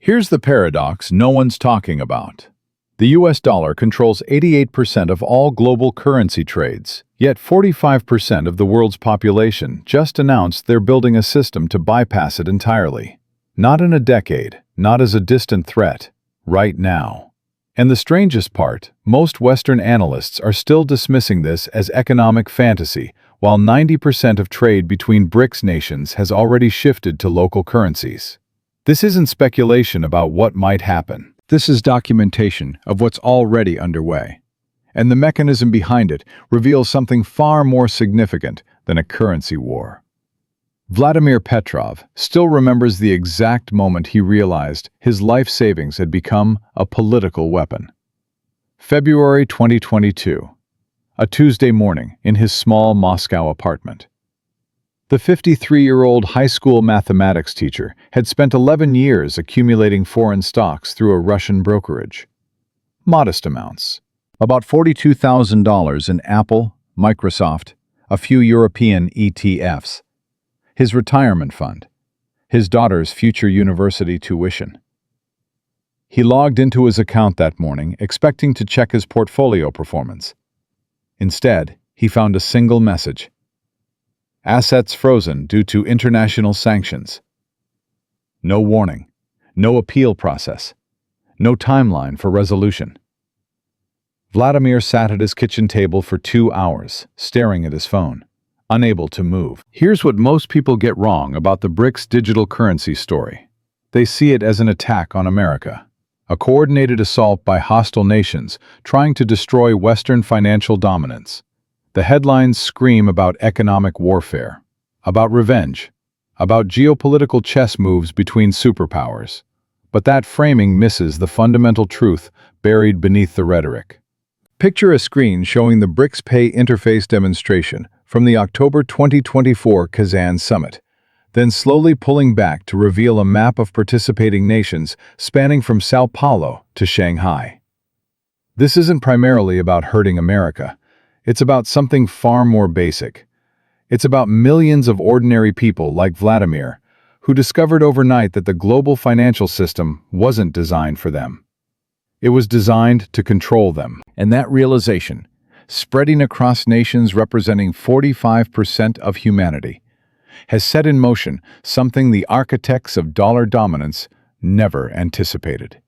Here's the paradox no one's talking about. The US dollar controls 88% of all global currency trades, yet 45% of the world's population just announced they're building a system to bypass it entirely. Not in a decade, not as a distant threat, right now. And the strangest part, most Western analysts are still dismissing this as economic fantasy, while 90% of trade between BRICS nations has already shifted to local currencies. This isn't speculation about what might happen. This is documentation of what's already underway. And the mechanism behind it reveals something far more significant than a currency war. Vladimir Petrov still remembers the exact moment he realized his life savings had become a political weapon. February 2022, a Tuesday morning in his small Moscow apartment. The 53-year-old high school mathematics teacher had spent 11 years accumulating foreign stocks through a Russian brokerage. Modest amounts. About $42,000 in Apple, Microsoft, a few European ETFs. His retirement fund. His daughter's future university tuition. He logged into his account that morning, expecting to check his portfolio performance. Instead, he found a single message. Assets frozen due to international sanctions. No warning, no appeal process, no timeline for resolution. Vladimir sat at his kitchen table for 2 hours, staring at his phone, unable to move. Here's what most people get wrong about the BRICS digital currency story. They see it as an attack on America, a coordinated assault by hostile nations trying to destroy Western financial dominance. The headlines scream about economic warfare, about revenge, about geopolitical chess moves between superpowers. But that framing misses the fundamental truth buried beneath the rhetoric. Picture a screen showing the BRICS Pay interface demonstration from the October 2024 Kazan summit, then slowly pulling back to reveal a map of participating nations spanning from Sao Paulo to Shanghai. This isn't primarily about hurting America. It's about something far more basic. It's about millions of ordinary people like Vladimir, who discovered overnight that the global financial system wasn't designed for them. It was designed to control them. And that realization, spreading across nations representing 45% of humanity, has set in motion something the architects of dollar dominance never anticipated.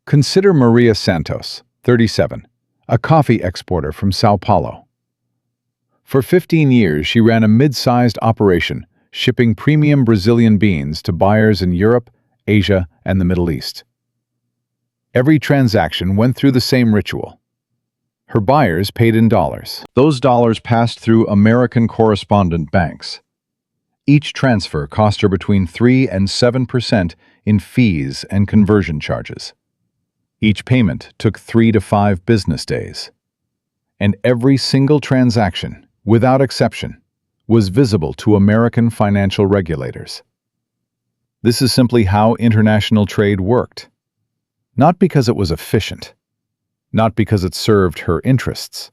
Consider Maria Santos, 37. A coffee exporter from Sao Paulo. For 15 years, she ran a mid-sized operation, shipping premium Brazilian beans to buyers in Europe, Asia, and the Middle East. Every transaction went through the same ritual. Her buyers paid in dollars. Those dollars passed through American correspondent banks. Each transfer cost her between 3 and 7% in fees and conversion charges. Each payment took 3 to 5 business days. And every single transaction, without exception, was visible to American financial regulators. This is simply how international trade worked. Not because it was efficient, not because it served her interests,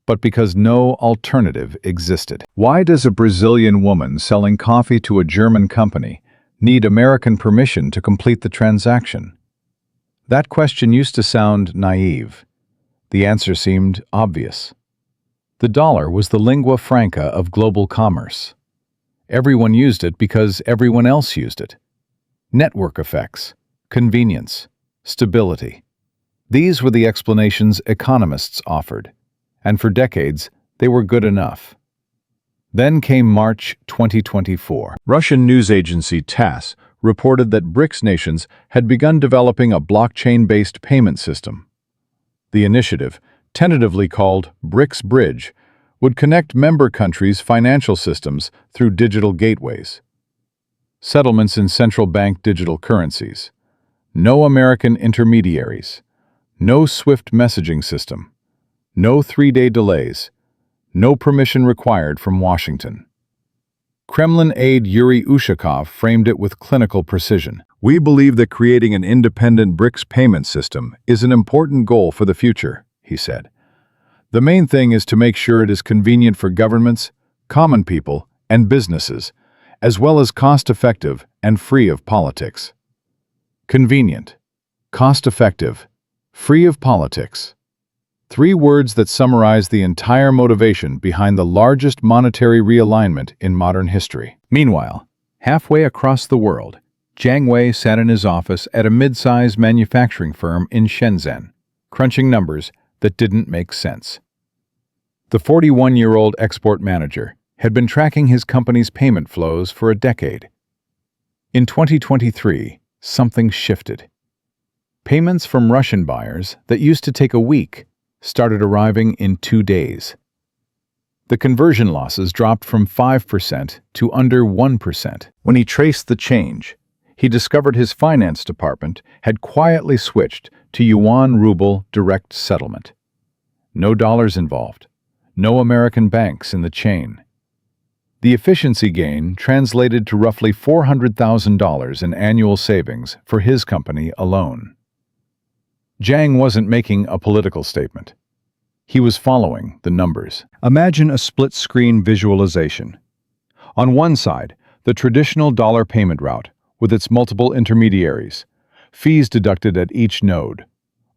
but because no alternative existed. Why does a Brazilian woman selling coffee to a German company need American permission to complete the transaction? That question used to sound naive. The answer seemed obvious. The dollar was the lingua franca of global commerce. Everyone used it because everyone else used it. Network effects, convenience, stability. These were the explanations economists offered, and for decades they were good enough. Then came March 2024. Russian news agency TASS reported that BRICS nations had begun developing a blockchain-based payment system. The initiative, tentatively called BRICS Bridge, would connect member countries' financial systems through digital gateways. Settlements in central bank digital currencies. No American intermediaries. No SWIFT messaging system. No 3-day delays. No permission required from Washington. Kremlin aide Yuri Ushakov framed it with clinical precision. We believe that creating an independent BRICS payment system is an important goal for the future, he said. The main thing is to make sure it is convenient for governments, common people, and businesses, as well as cost-effective and free of politics. Convenient, cost-effective, free of politics. 3 words that summarize the entire motivation behind the largest monetary realignment in modern history. Meanwhile, halfway across the world, Jiang Wei sat in his office at a mid-sized manufacturing firm in Shenzhen, crunching numbers that didn't make sense. The 41-year-old export manager had been tracking his company's payment flows for a decade. In 2023, something shifted. Payments from Russian buyers that used to take a week started arriving in 2 days. The conversion losses dropped from 5% to under 1%. When he traced the change, he discovered his finance department had quietly switched to yuan-ruble direct settlement. No dollars involved, no American banks in the chain. The efficiency gain translated to roughly $400,000 in annual savings for his company alone. Jiang wasn't making a political statement. He was following the numbers. Imagine a split-screen visualization. On one side, the traditional dollar payment route with its multiple intermediaries, fees deducted at each node.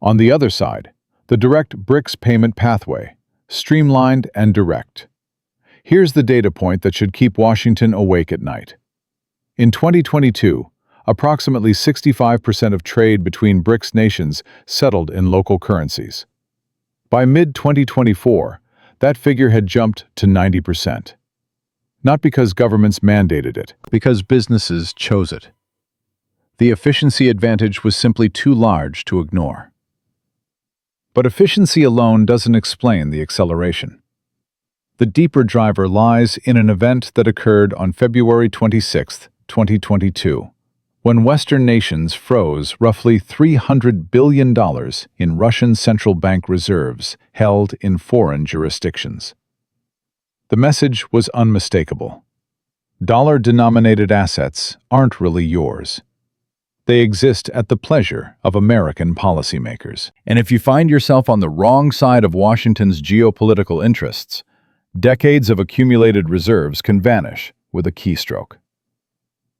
On the other side, the direct BRICS payment pathway, streamlined and direct. Here's the data point that should keep Washington awake at night. In 2022, approximately 65% of trade between BRICS nations settled in local currencies. By mid-2024, that figure had jumped to 90%. Not because governments mandated it, because businesses chose it. The efficiency advantage was simply too large to ignore. But efficiency alone doesn't explain the acceleration. The deeper driver lies in an event that occurred on February 26, 2022. When Western nations froze roughly $300 billion in Russian central bank reserves held in foreign jurisdictions. The message was unmistakable. Dollar-denominated assets aren't really yours. They exist at the pleasure of American policymakers. And if you find yourself on the wrong side of Washington's geopolitical interests, decades of accumulated reserves can vanish with a keystroke.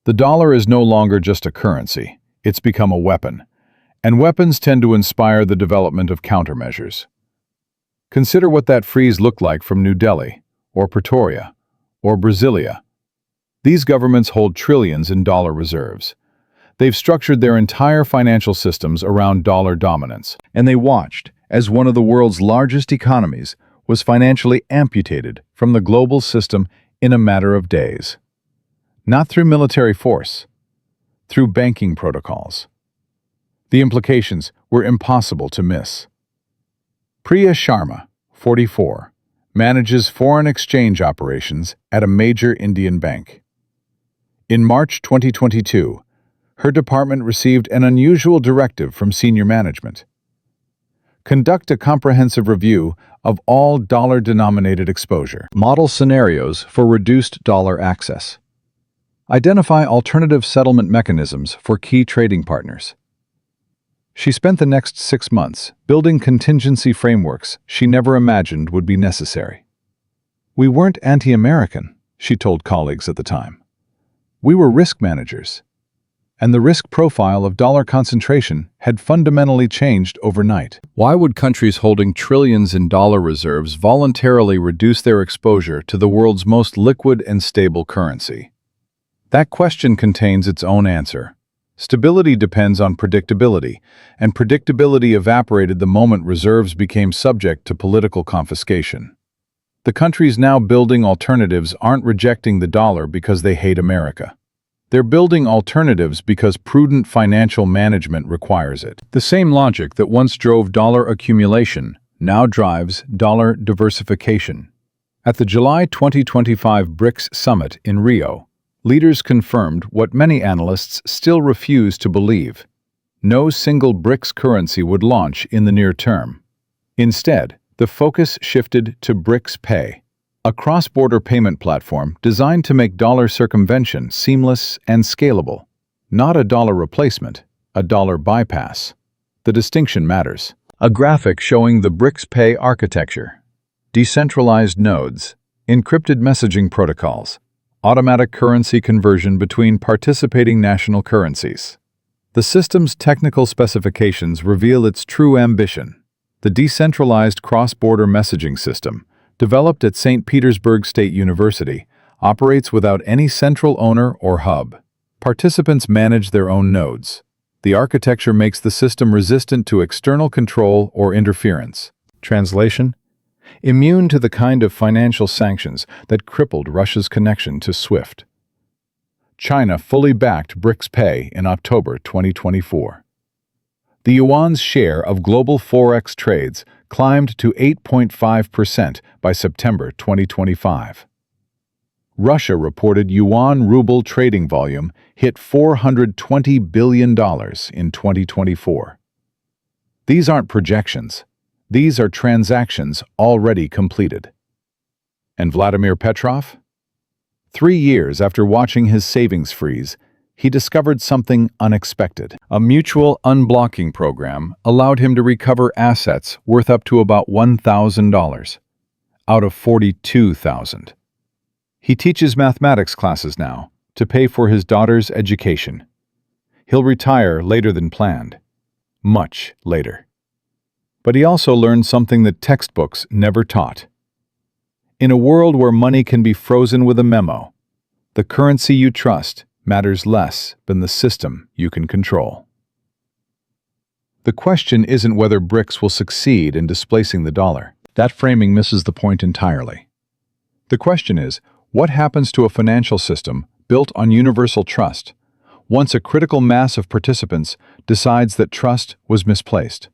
The dollar is no longer just a currency, it's become a weapon, and weapons tend to inspire the development of countermeasures. Consider what that freeze looked like from New Delhi, or Pretoria, or Brasilia. These governments hold trillions in dollar reserves. They've structured their entire financial systems around dollar dominance, and they watched as one of the world's largest economies was financially amputated from the global system in a matter of days. Not through military force, through banking protocols. The implications were impossible to miss. Priya Sharma, 44, manages foreign exchange operations at a major Indian bank. In March 2022, her department received an unusual directive from senior management. Conduct a comprehensive review of all dollar-denominated exposure. Model scenarios for reduced dollar access. Identify alternative settlement mechanisms for key trading partners. She spent the next 6 months building contingency frameworks she never imagined would be necessary. We weren't anti-American, she told colleagues at the time. We were risk managers. And the risk profile of dollar concentration had fundamentally changed overnight. Why would countries holding trillions in dollar reserves voluntarily reduce their exposure to the world's most liquid and stable currency? That question contains its own answer. Stability depends on predictability, and predictability evaporated the moment reserves became subject to political confiscation. The countries now building alternatives aren't rejecting the dollar because they hate America. They're building alternatives because prudent financial management requires it. The same logic that once drove dollar accumulation now drives dollar diversification. At the July 2025 BRICS summit in Rio, leaders confirmed what many analysts still refuse to believe. No single BRICS currency would launch in the near term. Instead, the focus shifted to BRICS Pay, a cross-border payment platform designed to make dollar circumvention seamless and scalable. Not a dollar replacement, a dollar bypass. The distinction matters. A graphic showing the BRICS Pay architecture. Decentralized nodes, encrypted messaging protocols, automatic currency conversion between participating national currencies. The system's technical specifications reveal its true ambition. The decentralized cross-border messaging system, developed at St. Petersburg State University, operates without any central owner or hub. Participants manage their own nodes. The architecture makes the system resistant to external control or interference. Translation: immune to the kind of financial sanctions that crippled Russia's connection to SWIFT. China fully backed BRICS Pay in October 2024. The yuan's share of global forex trades climbed to 8.5% by September 2025. Russia reported yuan-ruble trading volume hit $420 billion in 2024. These aren't projections. These are transactions already completed. And Vladimir Petrov? 3 years after watching his savings freeze, he discovered something unexpected. A mutual unblocking program allowed him to recover assets worth up to about $1,000 out of $42,000. He teaches mathematics classes now to pay for his daughter's education. He'll retire later than planned. Much later. But he also learned something that textbooks never taught. In a world where money can be frozen with a memo, the currency you trust matters less than the system you can control. The question isn't whether BRICS will succeed in displacing the dollar. That framing misses the point entirely. The question is, what happens to a financial system built on universal trust once a critical mass of participants decides that trust was misplaced?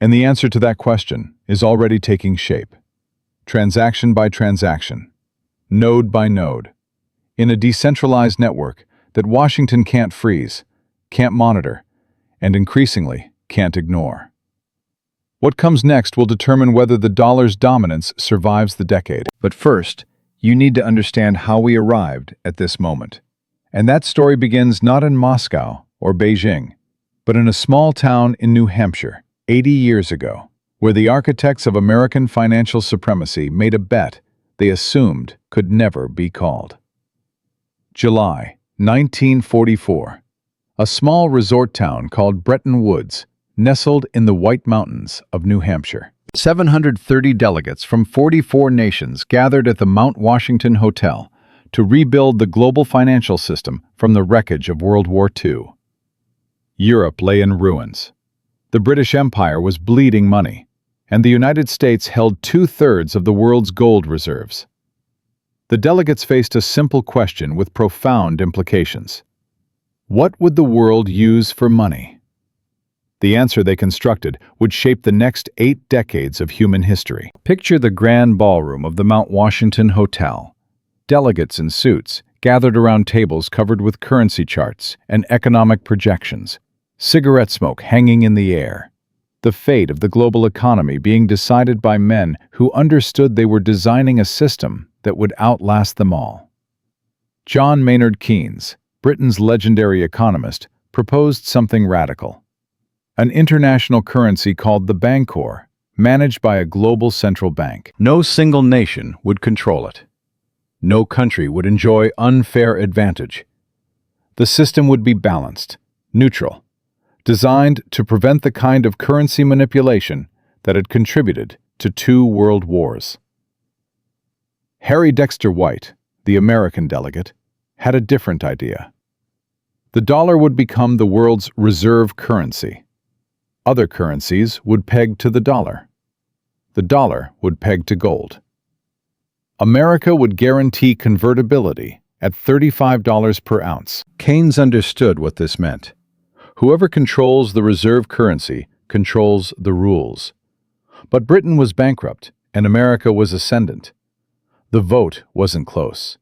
And the answer to that question is already taking shape. Transaction by transaction, node by node, in a decentralized network that Washington can't freeze, can't monitor, and increasingly can't ignore. What comes next will determine whether the dollar's dominance survives the decade. But first, you need to understand how we arrived at this moment. And that story begins not in Moscow or Beijing, but in a small town in New Hampshire, 80 years ago, where the architects of American financial supremacy made a bet they assumed could never be called. July 1944. A small resort town called Bretton Woods, nestled in the White Mountains of New Hampshire. 730 delegates from 44 nations gathered at the Mount Washington Hotel to rebuild the global financial system from the wreckage of World War II. Europe lay in ruins. The British Empire was bleeding money, and the United States held 2/3 of the world's gold reserves. The delegates faced a simple question with profound implications. What would the world use for money? The answer they constructed would shape the next 8 decades of human history. Picture the grand ballroom of the Mount Washington Hotel. Delegates in suits gathered around tables covered with currency charts and economic projections, cigarette smoke hanging in the air. The fate of the global economy being decided by men who understood they were designing a system that would outlast them all. John Maynard Keynes, Britain's legendary economist, proposed something radical. An international currency called the Bancor, managed by a global central bank. No single nation would control it. No country would enjoy unfair advantage. The system would be balanced, neutral, designed to prevent the kind of currency manipulation that had contributed to 2 world wars. Harry Dexter White, the American delegate, had a different idea. The dollar would become the world's reserve currency. Other currencies would peg to the dollar. The dollar would peg to gold. America would guarantee convertibility at $35 per ounce. Keynes understood what this meant. Whoever controls the reserve currency controls the rules. But Britain was bankrupt, and America was ascendant. The vote wasn't close.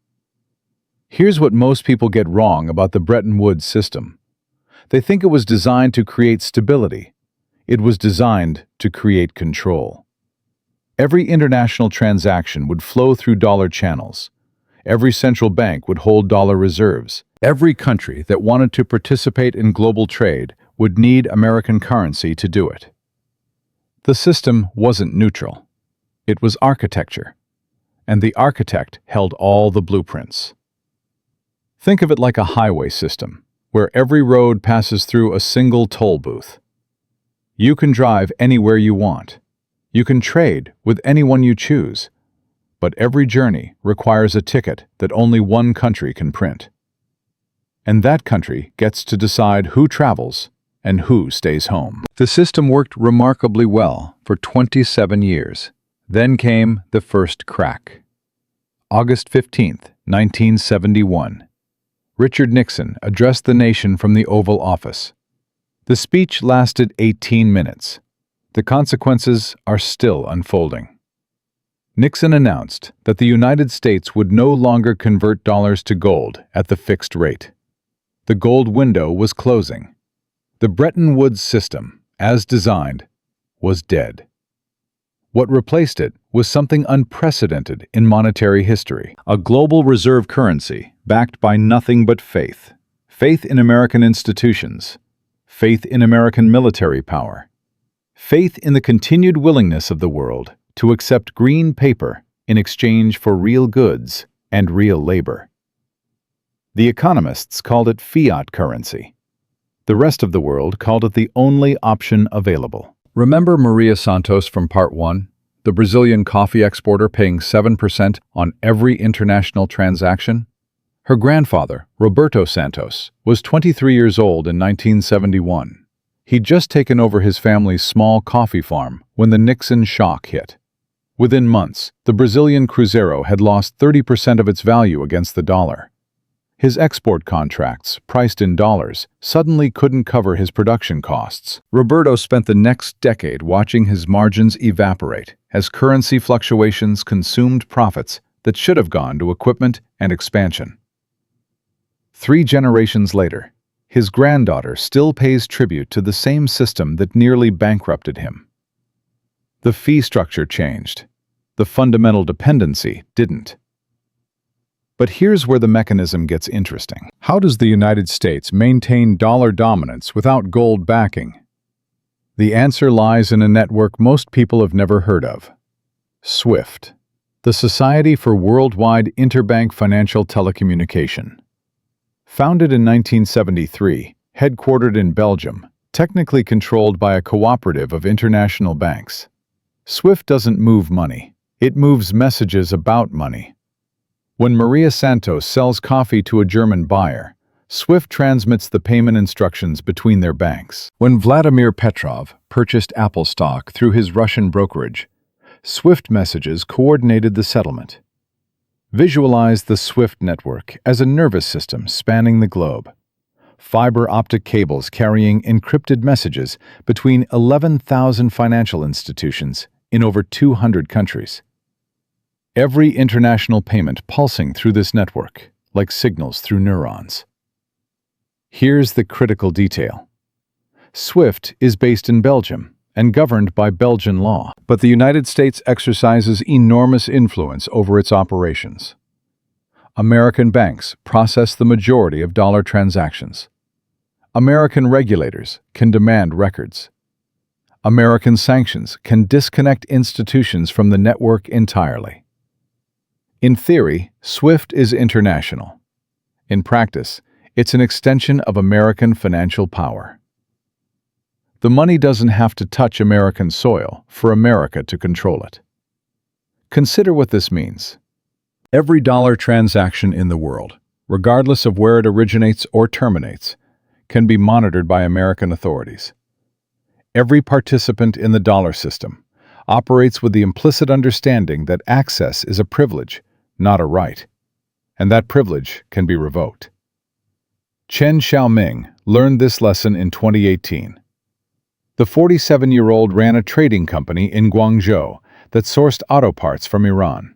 Here's what most people get wrong about the Bretton Woods system. They think it was designed to create stability. It was designed to create control. Every international transaction would flow through dollar channels. Every central bank would hold dollar reserves. Every country that wanted to participate in global trade would need American currency to do it. The system wasn't neutral. It was architecture, and the architect held all the blueprints. Think of it like a highway system. where every road passes through a single toll booth. You can drive anywhere you want. You can trade with anyone you choose. But every journey requires a ticket that only one country can print. And that country gets to decide who travels and who stays home. The system worked remarkably well for 27 years. Then came the first crack. August 15, 1971. Richard Nixon addressed the nation from the Oval Office. The speech lasted 18 minutes. The consequences are still unfolding. Nixon announced that the United States would no longer convert dollars to gold at the fixed rate. The gold window was closing. The Bretton Woods system, as designed, was dead. What replaced it was something unprecedented in monetary history: a global reserve currency backed by nothing but faith. Faith in American institutions, faith in American military power, faith in the continued willingness of the world to accept green paper in exchange for real goods and real labor. The economists called it fiat currency. The rest of the world called it the only option available. Remember Maria Santos from Part 1, the Brazilian coffee exporter paying 7% on every international transaction? Her grandfather, Roberto Santos, was 23 years old in 1971. He'd just taken over his family's small coffee farm when the Nixon shock hit. Within months, the Brazilian Cruzeiro had lost 30% of its value against the dollar. His export contracts, priced in dollars, suddenly couldn't cover his production costs. Roberto spent the next decade watching his margins evaporate as currency fluctuations consumed profits that should have gone to equipment and expansion. 3 generations later, his granddaughter still pays tribute to the same system that nearly bankrupted him. The fee structure changed. The fundamental dependency didn't. But here's where the mechanism gets interesting. How does the United States maintain dollar dominance without gold backing? The answer lies in a network most people have never heard of: SWIFT, the Society for Worldwide Interbank Financial Telecommunication. Founded in 1973, headquartered in Belgium, technically controlled by a cooperative of international banks, SWIFT doesn't move money. It moves messages about money. When Maria Santos sells coffee to a German buyer, SWIFT transmits the payment instructions between their banks. When Vladimir Petrov purchased Apple stock through his Russian brokerage, SWIFT messages coordinated the settlement. Visualize the SWIFT network as a nervous system spanning the globe. Fiber optic cables carrying encrypted messages between 11,000 financial institutions in over 200 countries. Every international payment pulsing through this network, like signals through neurons. Here's the critical detail. SWIFT is based in Belgium and governed by Belgian law, but the United States exercises enormous influence over its operations. American banks process the majority of dollar transactions. American regulators can demand records. American sanctions can disconnect institutions from the network entirely. In theory, SWIFT is international. In practice, it's an extension of American financial power. The money doesn't have to touch American soil for America to control it. Consider what this means. Every dollar transaction in the world, regardless of where it originates or terminates, can be monitored by American authorities. Every participant in the dollar system operates with the implicit understanding that access is a privilege, not a right, and that privilege can be revoked. Chen Xiaoming learned this lesson in 2018. The 47-year-old ran a trading company in Guangzhou that sourced auto parts from Iran.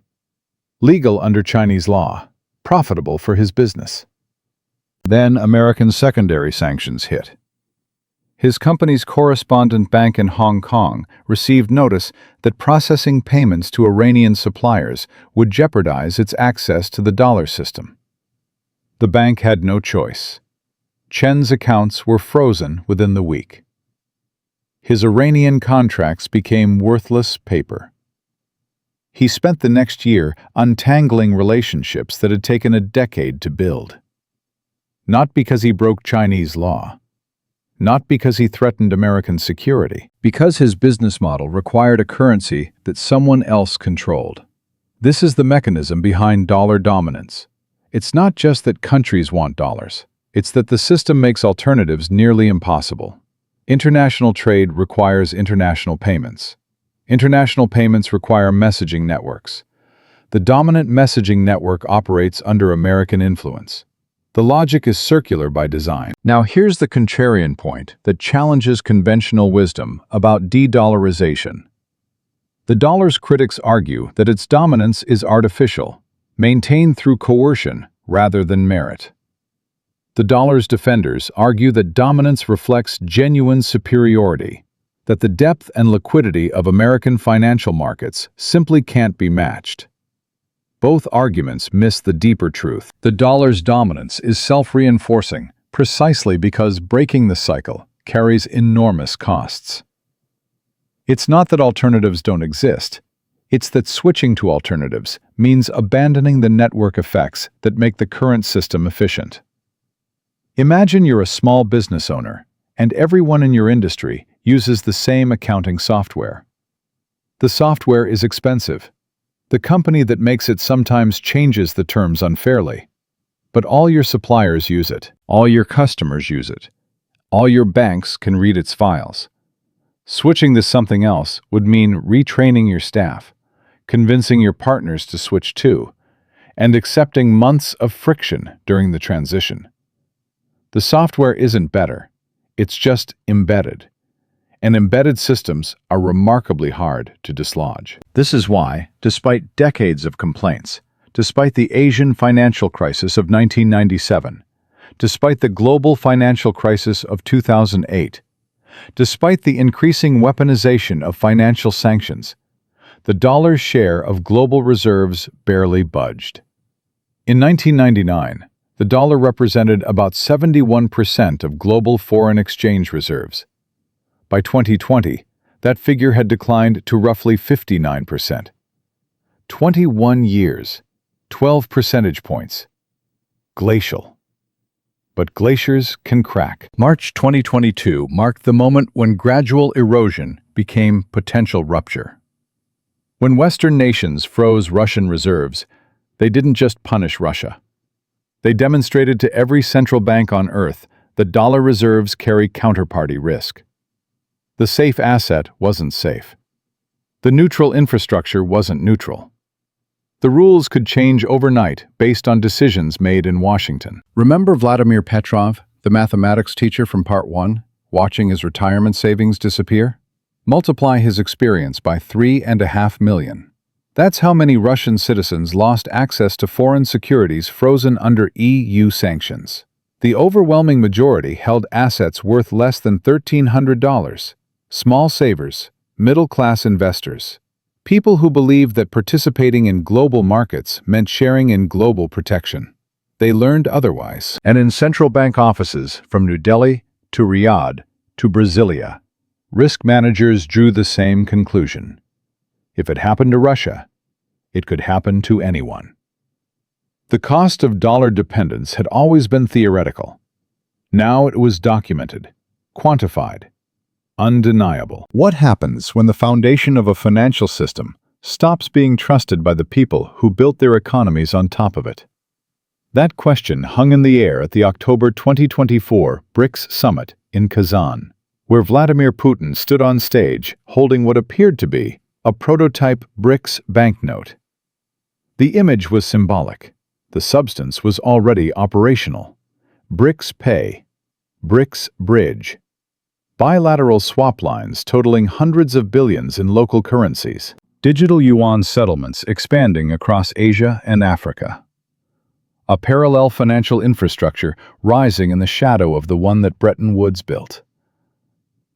Legal under Chinese law, profitable for his business. Then American secondary sanctions hit. His company's correspondent bank in Hong Kong received notice that processing payments to Iranian suppliers would jeopardize its access to the dollar system. The bank had no choice. Chen's accounts were frozen within the week. His Iranian contracts became worthless paper. He spent the next year untangling relationships that had taken a decade to build. Not because he broke Chinese law. Not because he threatened American security. Because his business model required a currency that someone else controlled. This is the mechanism behind dollar dominance. It's not just that countries want dollars. It's that the system makes alternatives nearly impossible. International trade requires international payments. International payments require messaging networks. The dominant messaging network operates under American influence. The logic is circular by design. Now here's the contrarian point that challenges conventional wisdom about de-dollarization. The dollar's critics argue that its dominance is artificial, maintained through coercion rather than merit. The dollar's defenders argue that dominance reflects genuine superiority, that the depth and liquidity of American financial markets simply can't be matched. Both arguments miss the deeper truth. The dollar's dominance is self-reinforcing, precisely because breaking the cycle carries enormous costs. It's not that alternatives don't exist. It's that switching to alternatives means abandoning the network effects that make the current system efficient. Imagine you're a small business owner, and everyone in your industry uses the same accounting software. The software is expensive. The company that makes it sometimes changes the terms unfairly. But all your suppliers use it. All your customers use it. All your banks can read its files. Switching to something else would mean retraining your staff, convincing your partners to switch too, and accepting months of friction during the transition. The software isn't better. It's just embedded. And embedded systems are remarkably hard to dislodge. This is why, despite decades of complaints, despite the Asian financial crisis of 1997, despite the global financial crisis of 2008, despite the increasing weaponization of financial sanctions, the dollar's share of global reserves barely budged. In 1999, the dollar represented about 71% of global foreign exchange reserves. By 2020, that figure had declined to roughly 59%. 21 years, 12 percentage points. Glacial. But glaciers can crack. March 2022 marked the moment when gradual erosion became potential rupture. When Western nations froze Russian reserves, they didn't just punish Russia. They demonstrated to every central bank on Earth that dollar reserves carry counterparty risk. The safe asset wasn't safe. The neutral infrastructure wasn't neutral. The rules could change overnight based on decisions made in Washington. Remember Vladimir Petrov, the mathematics teacher from Part 1, watching his retirement savings disappear? Multiply his experience by 3.5 million. That's how many Russian citizens lost access to foreign securities frozen under EU sanctions. The overwhelming majority held assets worth less than $1,300. Small savers, middle-class investors, people who believed that participating in global markets meant sharing in global protection. They learned otherwise. And in central bank offices from New Delhi to Riyadh to Brasilia, risk managers drew the same conclusion. If it happened to Russia, it could happen to anyone. The cost of dollar dependence had always been theoretical. Now it was documented, quantified, undeniable. What happens when the foundation of a financial system stops being trusted by the people who built their economies on top of it? That question hung in the air at the October 2024 BRICS summit in Kazan, where Vladimir Putin stood on stage holding what appeared to be a prototype BRICS banknote. The image was symbolic. The substance was already operational. BRICS Pay, BRICS Bridge, bilateral swap lines totaling hundreds of billions in local currencies, digital yuan settlements expanding across Asia and Africa. A parallel financial infrastructure rising in the shadow of the one that Bretton Woods built.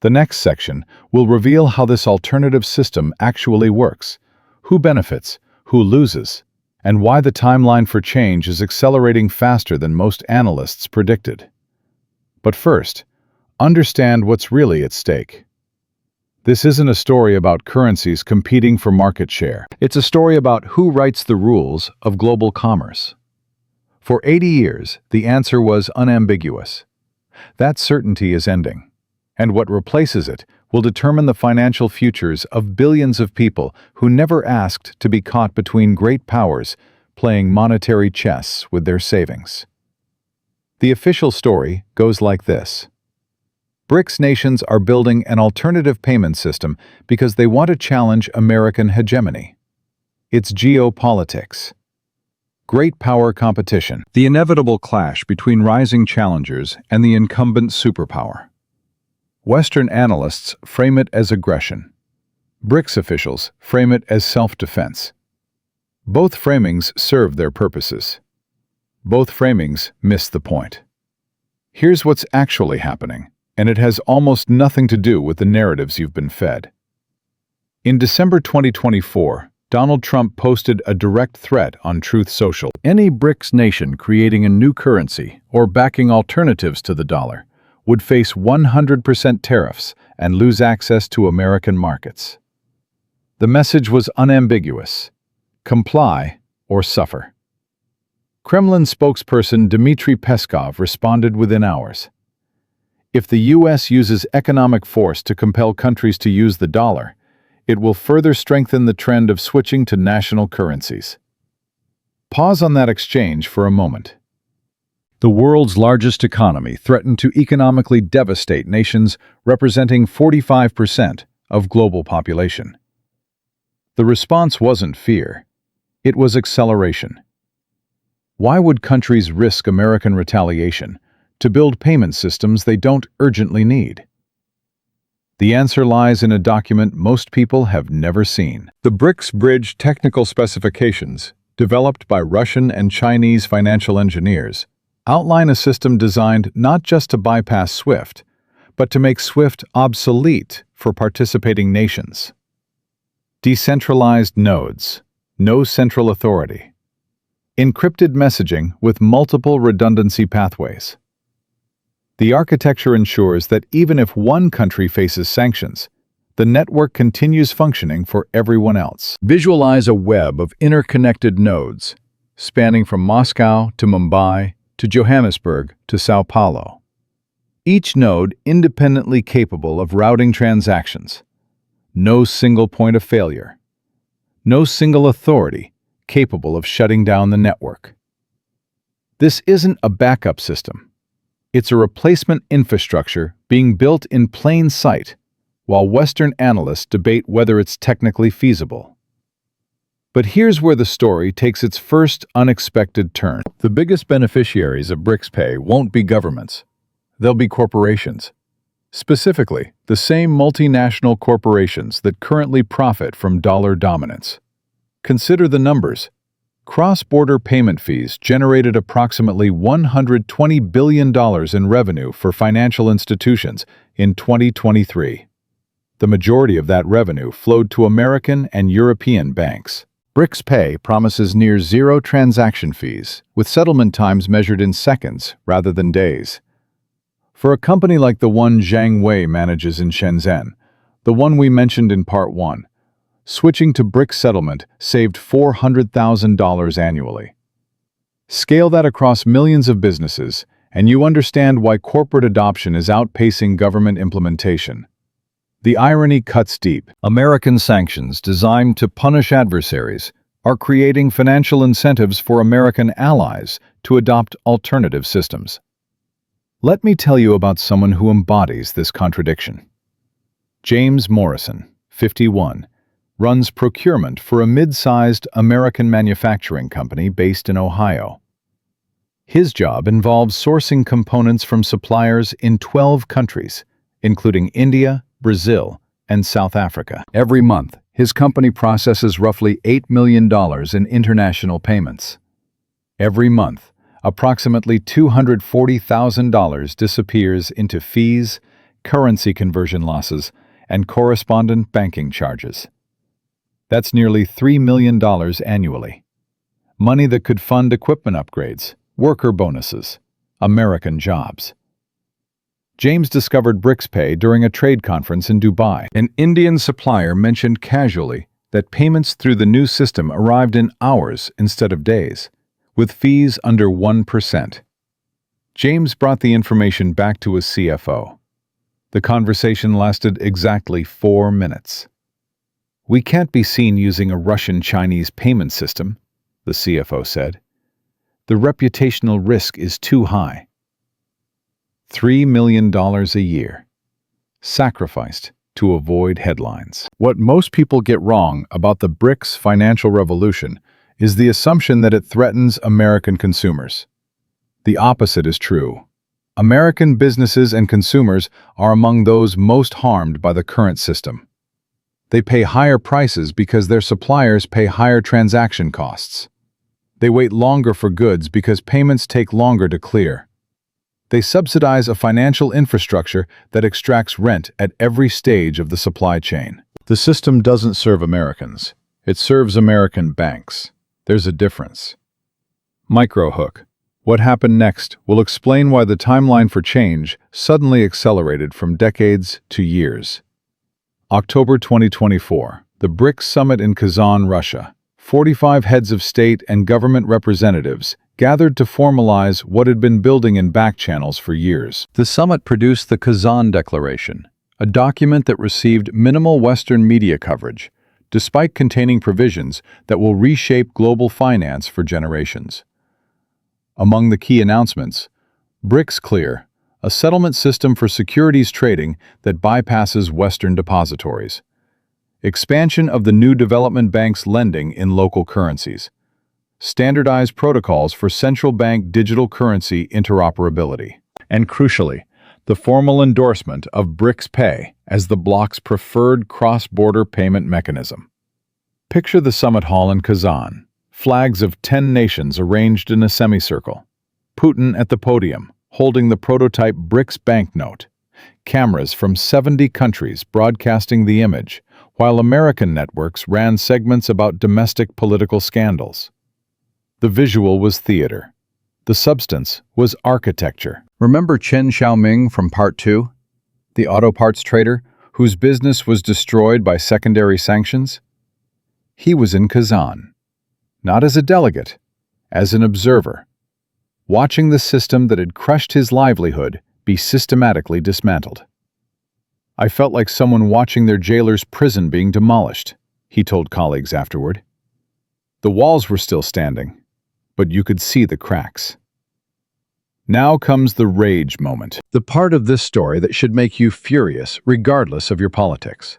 The next section will reveal how this alternative system actually works, who benefits, who loses, and why the timeline for change is accelerating faster than most analysts predicted. But first, understand what's really at stake. This isn't a story about currencies competing for market share. It's a story about who writes the rules of global commerce. For 80 years, the answer was unambiguous. That certainty is ending, and what replaces it will determine the financial futures of billions of people who never asked to be caught between great powers playing monetary chess with their savings. The official story goes like this. BRICS nations are building an alternative payment system because they want to challenge American hegemony. It's geopolitics. Great power competition. The inevitable clash between rising challengers and the incumbent superpower. Western analysts frame it as aggression. BRICS officials frame it as self-defense. Both framings serve their purposes. Both framings miss the point. Here's what's actually happening, and it has almost nothing to do with the narratives you've been fed. In December 2024, Donald Trump posted a direct threat on Truth Social. Any BRICS nation creating a new currency or backing alternatives to the dollar would face 100% tariffs and lose access to American markets. The message was unambiguous: comply or suffer. Kremlin spokesperson Dmitry Peskov responded within hours. If the U.S. uses economic force to compel countries to use the dollar, it will further strengthen the trend of switching to national currencies. Pause on that exchange for a moment. The world's largest economy threatened to economically devastate nations representing 45% of global population. The response wasn't fear. It was acceleration. Why would countries risk American retaliation to build payment systems they don't urgently need? The answer lies in a document most people have never seen. The BRICS Bridge Technical Specifications, developed by Russian and Chinese financial engineers, outline a system designed not just to bypass SWIFT, but to make SWIFT obsolete for participating nations. Decentralized nodes, no central authority. Encrypted messaging with multiple redundancy pathways. The architecture ensures that even if one country faces sanctions, the network continues functioning for everyone else. Visualize a web of interconnected nodes, spanning from Moscow to Mumbai to Johannesburg to Sao Paulo. Each node independently capable of routing transactions. No single point of failure. No single authority capable of shutting down the network. This isn't a backup system. It's a replacement infrastructure being built in plain sight, while Western analysts debate whether it's technically feasible. But here's where the story takes its first unexpected turn. The biggest beneficiaries of BRICS Pay won't be governments. They'll be corporations. Specifically, the same multinational corporations that currently profit from dollar dominance. Consider the numbers. Cross-border payment fees generated approximately $120 billion in revenue for financial institutions in 2023. The majority of that revenue flowed to American and European banks. BRICS Pay promises near zero transaction fees, with settlement times measured in seconds rather than days. For a company like the one Zhang Wei manages in Shenzhen, the one we mentioned in Part 1, switching to BRICS settlement saved $400,000 annually. Scale that across millions of businesses, and you understand why corporate adoption is outpacing government implementation. The irony cuts deep. American sanctions designed to punish adversaries are creating financial incentives for American allies to adopt alternative systems. Let me tell you about someone who embodies this contradiction. James Morrison, 51, runs procurement for a mid-sized American manufacturing company based in Ohio. His job involves sourcing components from suppliers in 12 countries, including India, Brazil, and South Africa. Every month, his company processes roughly $8 million in international payments. Every month, approximately $240,000 disappears into fees, currency conversion losses, and correspondent banking charges. That's nearly $3 million annually. Money that could fund equipment upgrades, worker bonuses, American jobs. James discovered BRICS Pay during a trade conference in Dubai. An Indian supplier mentioned casually that payments through the new system arrived in hours instead of days, with fees under 1%. James brought the information back to his CFO. The conversation lasted exactly 4 minutes. "We can't be seen using a Russian-Chinese payment system," the CFO said. "The reputational risk is too high." $3 million a year, sacrificed to avoid headlines. What most people get wrong about the BRICS financial revolution is the assumption that it threatens American consumers. The opposite is true. American businesses and consumers are among those most harmed by the current system. They pay higher prices because their suppliers pay higher transaction costs. They wait longer for goods because payments take longer to clear. They subsidize a financial infrastructure that extracts rent at every stage of the supply chain. The system doesn't serve Americans. It serves American banks. There's a difference. Microhook. What happened next will explain why the timeline for change suddenly accelerated from decades to years. October 2024, the BRICS summit in Kazan, Russia. 45 heads of state and government representatives gathered to formalize what had been building in back channels for years. The summit produced the Kazan Declaration, a document that received minimal Western media coverage, despite containing provisions that will reshape global finance for generations. Among the key announcements, BRICS Clear, a settlement system for securities trading that bypasses Western depositories. Expansion of the new development banks lending in local currencies. Standardized protocols for central bank digital currency interoperability. And crucially, the formal endorsement of BRICS Pay as the bloc's preferred cross-border payment mechanism. Picture the summit hall in Kazan. Flags of 10 nations arranged in a semicircle. Putin at the podium, holding the prototype BRICS banknote. Cameras from 70 countries broadcasting the image, while American networks ran segments about domestic political scandals. The visual was theater. The substance was architecture. Remember Chen Xiaoming from Part 2? The auto parts trader whose business was destroyed by secondary sanctions? He was in Kazan. Not as a delegate, as an observer, watching the system that had crushed his livelihood be systematically dismantled. "I felt like someone watching their jailer's prison being demolished," he told colleagues afterward. The walls were still standing, but you could see the cracks. Now comes the rage moment, the part of this story that should make you furious regardless of your politics.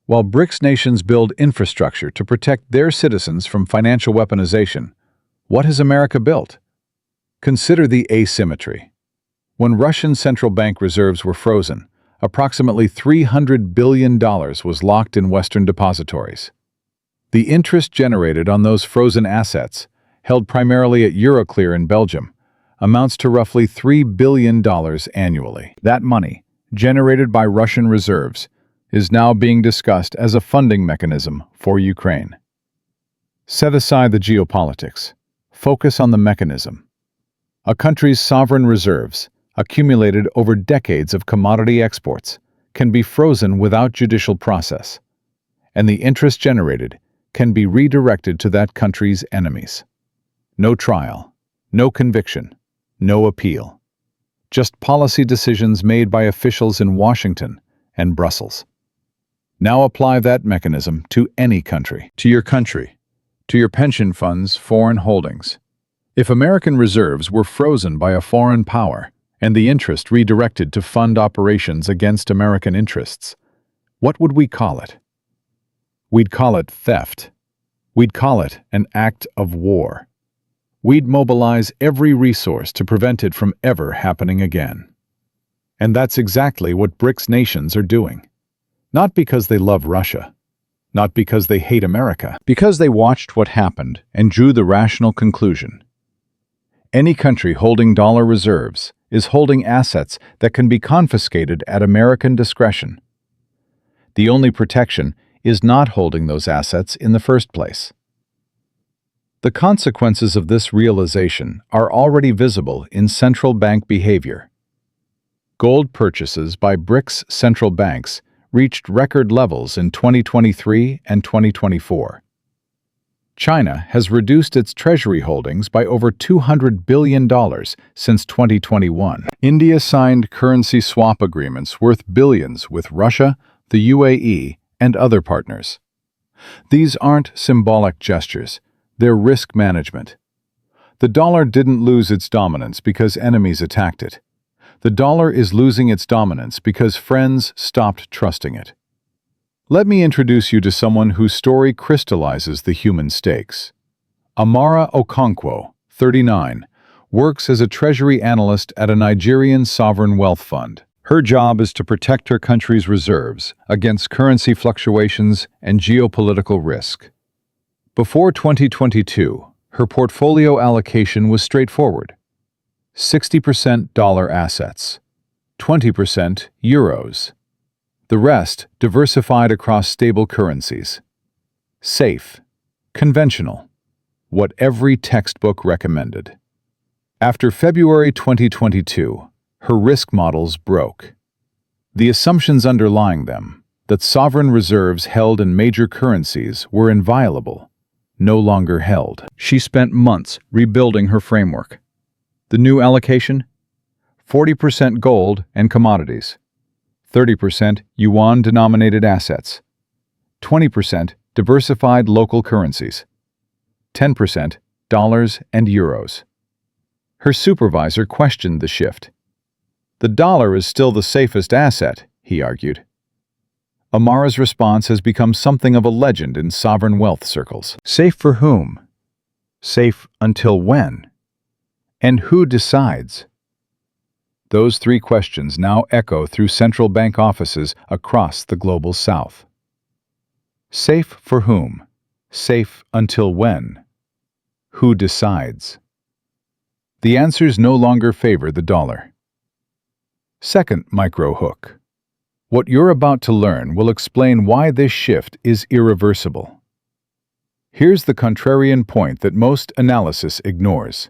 While BRICS nations build infrastructure to protect their citizens from financial weaponization, what has America built? Consider the asymmetry. When Russian central bank reserves were frozen, approximately $300 billion was locked in Western depositories. The interest generated on those frozen assets, held primarily at Euroclear in Belgium, amounts to roughly $3 billion annually. That money, generated by Russian reserves, is now being discussed as a funding mechanism for Ukraine. Set aside the geopolitics. Focus on the mechanism. A country's sovereign reserves, accumulated over decades of commodity exports, can be frozen without judicial process, and the interest generated can be redirected to that country's enemies. No trial, no conviction, no appeal. Just policy decisions made by officials in Washington and Brussels. Now apply that mechanism to any country, to your pension fund's foreign holdings. If American reserves were frozen by a foreign power and the interest redirected to fund operations against American interests, what would we call it? We'd call it theft. We'd call it an act of war. We'd mobilize every resource to prevent it from ever happening again. And that's exactly what BRICS nations are doing. Not because they love Russia, not because they hate America, because they watched what happened and drew the rational conclusion. Any country holding dollar reserves is holding assets that can be confiscated at American discretion. The only protection is not holding those assets in the first place. The consequences of this realization are already visible in central bank behavior. Gold purchases by BRICS central banks reached record levels in 2023 and 2024. China has reduced its treasury holdings by over $200 billion since 2021. India signed currency swap agreements worth billions with Russia, the UAE, and other partners. These aren't symbolic gestures, they're risk management. The dollar didn't lose its dominance because enemies attacked it. The dollar is losing its dominance because friends stopped trusting it. Let me introduce you to someone whose story crystallizes the human stakes. Amara Okonkwo, 39, works as a treasury analyst at a Nigerian sovereign wealth fund. Her job is to protect her country's reserves against currency fluctuations and geopolitical risk. Before 2022, her portfolio allocation was straightforward: 60% dollar assets, 20% euros. The rest diversified across stable currencies. Safe, conventional, what every textbook recommended. After February 2022, her risk models broke. The assumptions underlying them, that sovereign reserves held in major currencies were inviolable, no longer held. She spent months rebuilding her framework. The new allocation? 40% gold and commodities, 30% yuan-denominated assets, 20% diversified local currencies, 10% dollars and euros. Her supervisor questioned the shift. "The dollar is still the safest asset," he argued. Amara's response has become something of a legend in sovereign wealth circles. Safe for whom? Safe until when? And who decides? Those three questions now echo through central bank offices across the global south. Safe for whom? Safe until when? Who decides? The answers no longer favor the dollar. Second micro hook. What you're about to learn will explain why this shift is irreversible. Here's the contrarian point that most analysis ignores.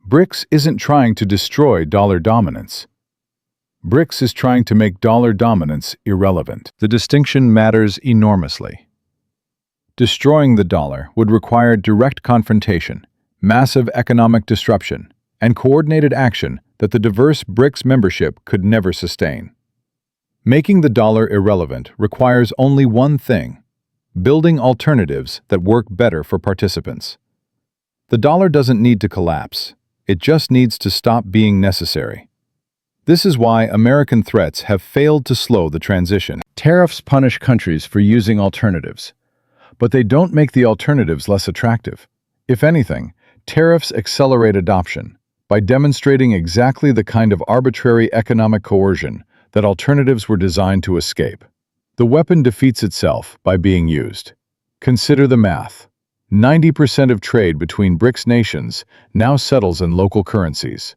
BRICS isn't trying to destroy dollar dominance. BRICS is trying to make dollar dominance irrelevant. The distinction matters enormously. Destroying the dollar would require direct confrontation, massive economic disruption, and coordinated action that the diverse BRICS membership could never sustain. Making the dollar irrelevant requires only one thing: building alternatives that work better for participants. The dollar doesn't need to collapse. It just needs to stop being necessary. This is why American threats have failed to slow the transition. Tariffs punish countries for using alternatives, but they don't make the alternatives less attractive. If anything, tariffs accelerate adoption by demonstrating exactly the kind of arbitrary economic coercion that alternatives were designed to escape. The weapon defeats itself by being used. Consider the math. 90% of trade between BRICS nations now settles in local currencies.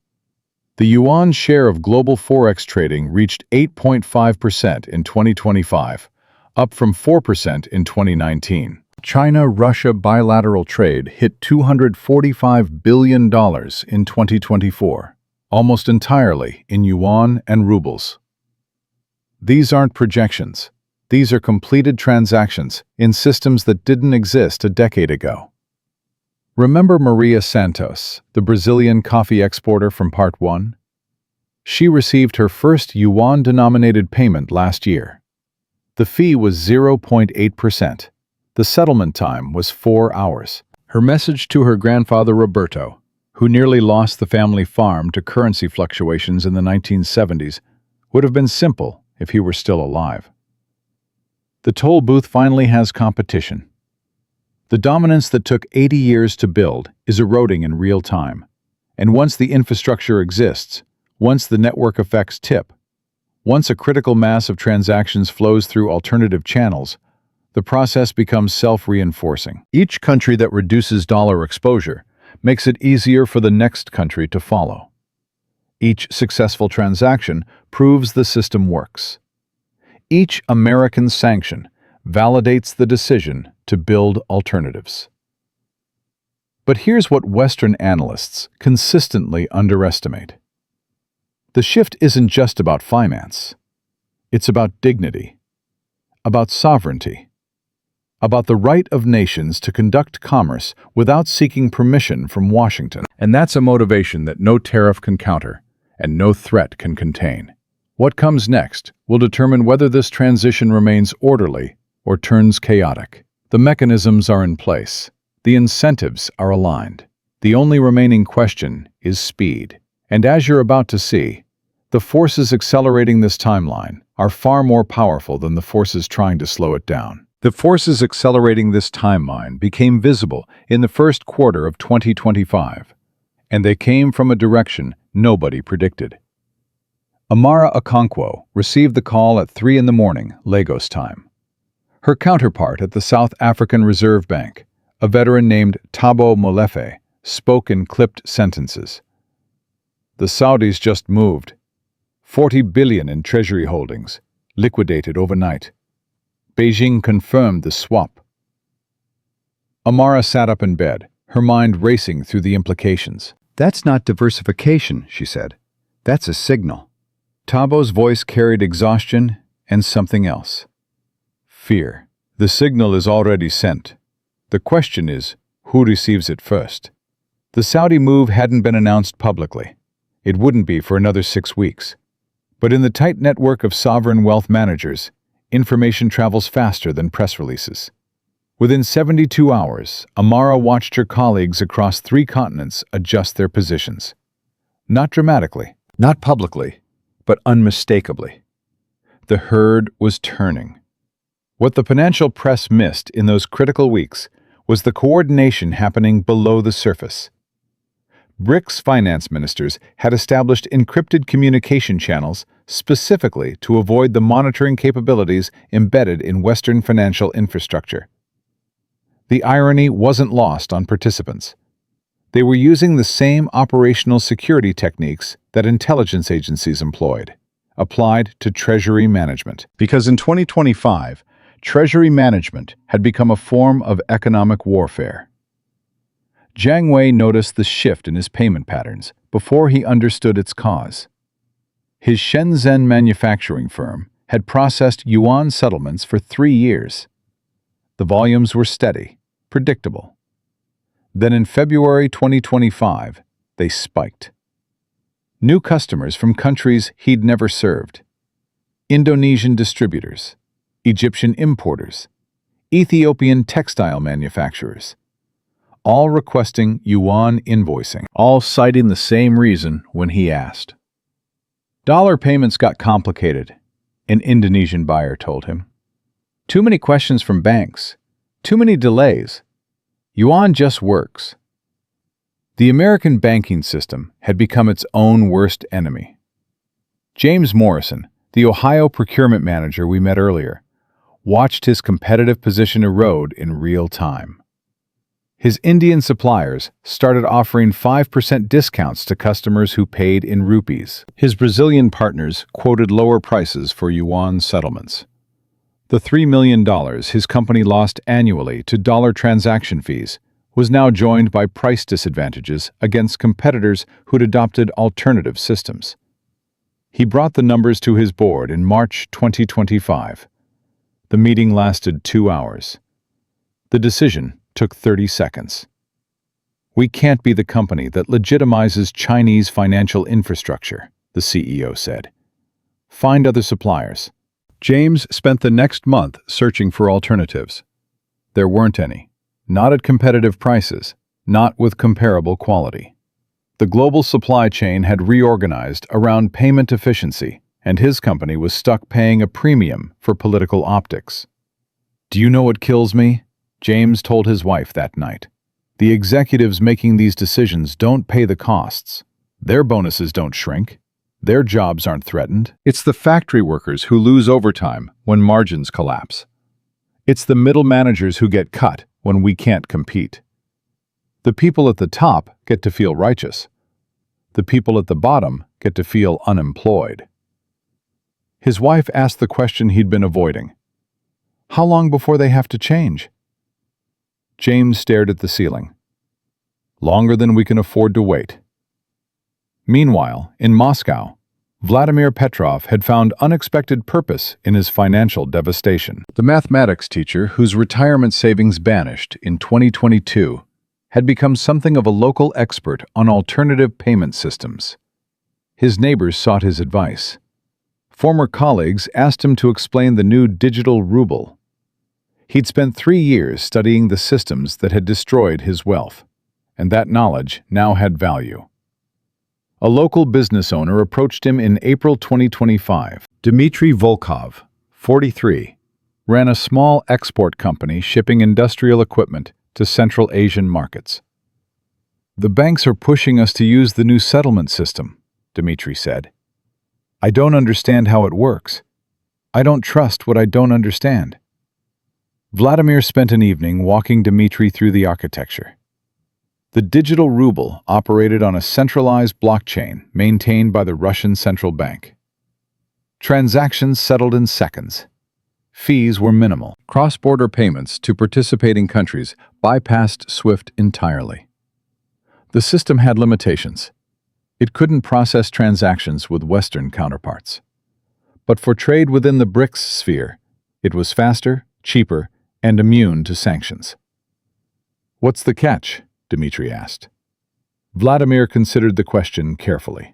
The yuan's share of global forex trading reached 8.5% in 2025, up from 4% in 2019. China-Russia bilateral trade hit $245 billion in 2024, almost entirely in yuan and rubles. These aren't projections. These are completed transactions in systems that didn't exist a decade ago. Remember Maria Santos, the Brazilian coffee exporter from Part 1? She received her first yuan-denominated payment last year. The fee was 0.8%. The settlement time was 4 hours. Her message to her grandfather Roberto, who nearly lost the family farm to currency fluctuations in the 1970s, would have been simple if he were still alive. The toll booth finally has competition. The dominance that took 80 years to build is eroding in real time. And once the infrastructure exists, once the network effects tip, once a critical mass of transactions flows through alternative channels, the process becomes self-reinforcing. Each country that reduces dollar exposure makes it easier for the next country to follow. Each successful transaction proves the system works. Each American sanction validates the decision to build alternatives. But here's what Western analysts consistently underestimate. The shift isn't just about finance. It's about dignity, about sovereignty, about the right of nations to conduct commerce without seeking permission from Washington. And that's a motivation that no tariff can counter and no threat can contain. What comes next will determine whether this transition remains orderly or turns chaotic. The mechanisms are in place. The incentives are aligned. The only remaining question is speed. And as you're about to see, the forces accelerating this timeline are far more powerful than the forces trying to slow it down. The forces accelerating this timeline became visible in the first quarter of 2025, and they came from a direction nobody predicted. Amara Okonkwo received the call at 3 a.m. Lagos time. Her counterpart at the South African Reserve Bank, a veteran named Thabo Molefe, spoke in clipped sentences. The Saudis just moved. 40 billion in treasury holdings, liquidated overnight. Beijing confirmed the swap. Amara sat up in bed, her mind racing through the implications. "That's not diversification," she said. "That's a signal." Tabo's voice carried exhaustion and something else. Fear. The signal is already sent. The question is, who receives it first? The Saudi move hadn't been announced publicly. It wouldn't be for another 6 weeks. But in the tight network of sovereign wealth managers, information travels faster than press releases. Within 72 hours, Amara watched her colleagues across 3 continents adjust their positions. Not dramatically, not publicly, but unmistakably. The herd was turning. What the financial press missed in those critical weeks was the coordination happening below the surface. BRICS finance ministers had established encrypted communication channels specifically to avoid the monitoring capabilities embedded in Western financial infrastructure. The irony wasn't lost on participants. They were using the same operational security techniques that intelligence agencies employed, applied to treasury management. Because in 2025, treasury management had become a form of economic warfare. Jiang Wei noticed the shift in his payment patterns before he understood its cause. His Shenzhen manufacturing firm had processed yuan settlements for 3 years. The volumes were steady, predictable. Then in February 2025, they spiked. New customers from countries he'd never served. Indonesian distributors, Egyptian importers, Ethiopian textile manufacturers, all requesting yuan invoicing, all citing the same reason when he asked. Dollar payments got complicated, an Indonesian buyer told him. Too many questions from banks, too many delays. Yuan just works. The American banking system had become its own worst enemy. James Morrison, the Ohio procurement manager we met earlier, watched his competitive position erode in real time. His Indian suppliers started offering 5% discounts to customers who paid in rupees. His Brazilian partners quoted lower prices for yuan settlements. The $3 million his company lost annually to dollar transaction fees was now joined by price disadvantages against competitors who'd adopted alternative systems. He brought the numbers to his board in March 2025. The meeting lasted 2 hours. The decision took 30 seconds. "We can't be the company that legitimizes Chinese financial infrastructure," the CEO said. "Find other suppliers." James spent the next month searching for alternatives. There weren't any. Not at competitive prices, not with comparable quality. The global supply chain had reorganized around payment efficiency, and his company was stuck paying a premium for political optics. "Do you know what kills me?" James told his wife that night. "The executives making these decisions don't pay the costs. Their bonuses don't shrink. Their jobs aren't threatened. It's the factory workers who lose overtime when margins collapse. It's the middle managers who get cut when we can't compete. The people at the top get to feel righteous. The people at the bottom get to feel unemployed." His wife asked the question he'd been avoiding. "How long before they have to change?" James stared at the ceiling. "Longer than we can afford to wait." Meanwhile, in Moscow, Vladimir Petrov had found unexpected purpose in his financial devastation. The mathematics teacher, whose retirement savings vanished in 2022, had become something of a local expert on alternative payment systems. His neighbors sought his advice. Former colleagues asked him to explain the new digital ruble. He'd spent 3 years studying the systems that had destroyed his wealth, and that knowledge now had value. A local business owner approached him in April 2025. Dmitry Volkov, 43, ran a small export company shipping industrial equipment to Central Asian markets. "The banks are pushing us to use the new settlement system," Dmitry said. "I don't understand how it works. I don't trust what I don't understand." Vladimir spent an evening walking Dmitry through the architecture. The digital ruble operated on a centralized blockchain maintained by the Russian Central Bank. Transactions settled in seconds. Fees were minimal. Cross-border payments to participating countries bypassed SWIFT entirely. The system had limitations. It couldn't process transactions with Western counterparts. But for trade within the BRICS sphere, it was faster, cheaper, and immune to sanctions. "What's the catch?" Dmitry asked. Vladimir considered the question carefully.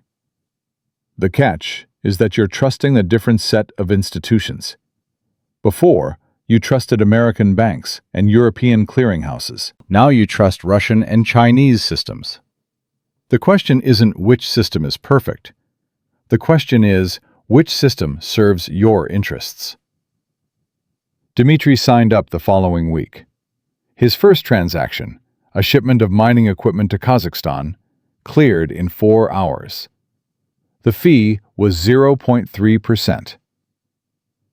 "The catch is that you're trusting a different set of institutions. Before, you trusted American banks and European clearinghouses. Now you trust Russian and Chinese systems. The question isn't which system is perfect. The question is, which system serves your interests?" Dmitry signed up the following week. His first transaction, a shipment of mining equipment to Kazakhstan, cleared in 4 hours. The fee was 0.3%.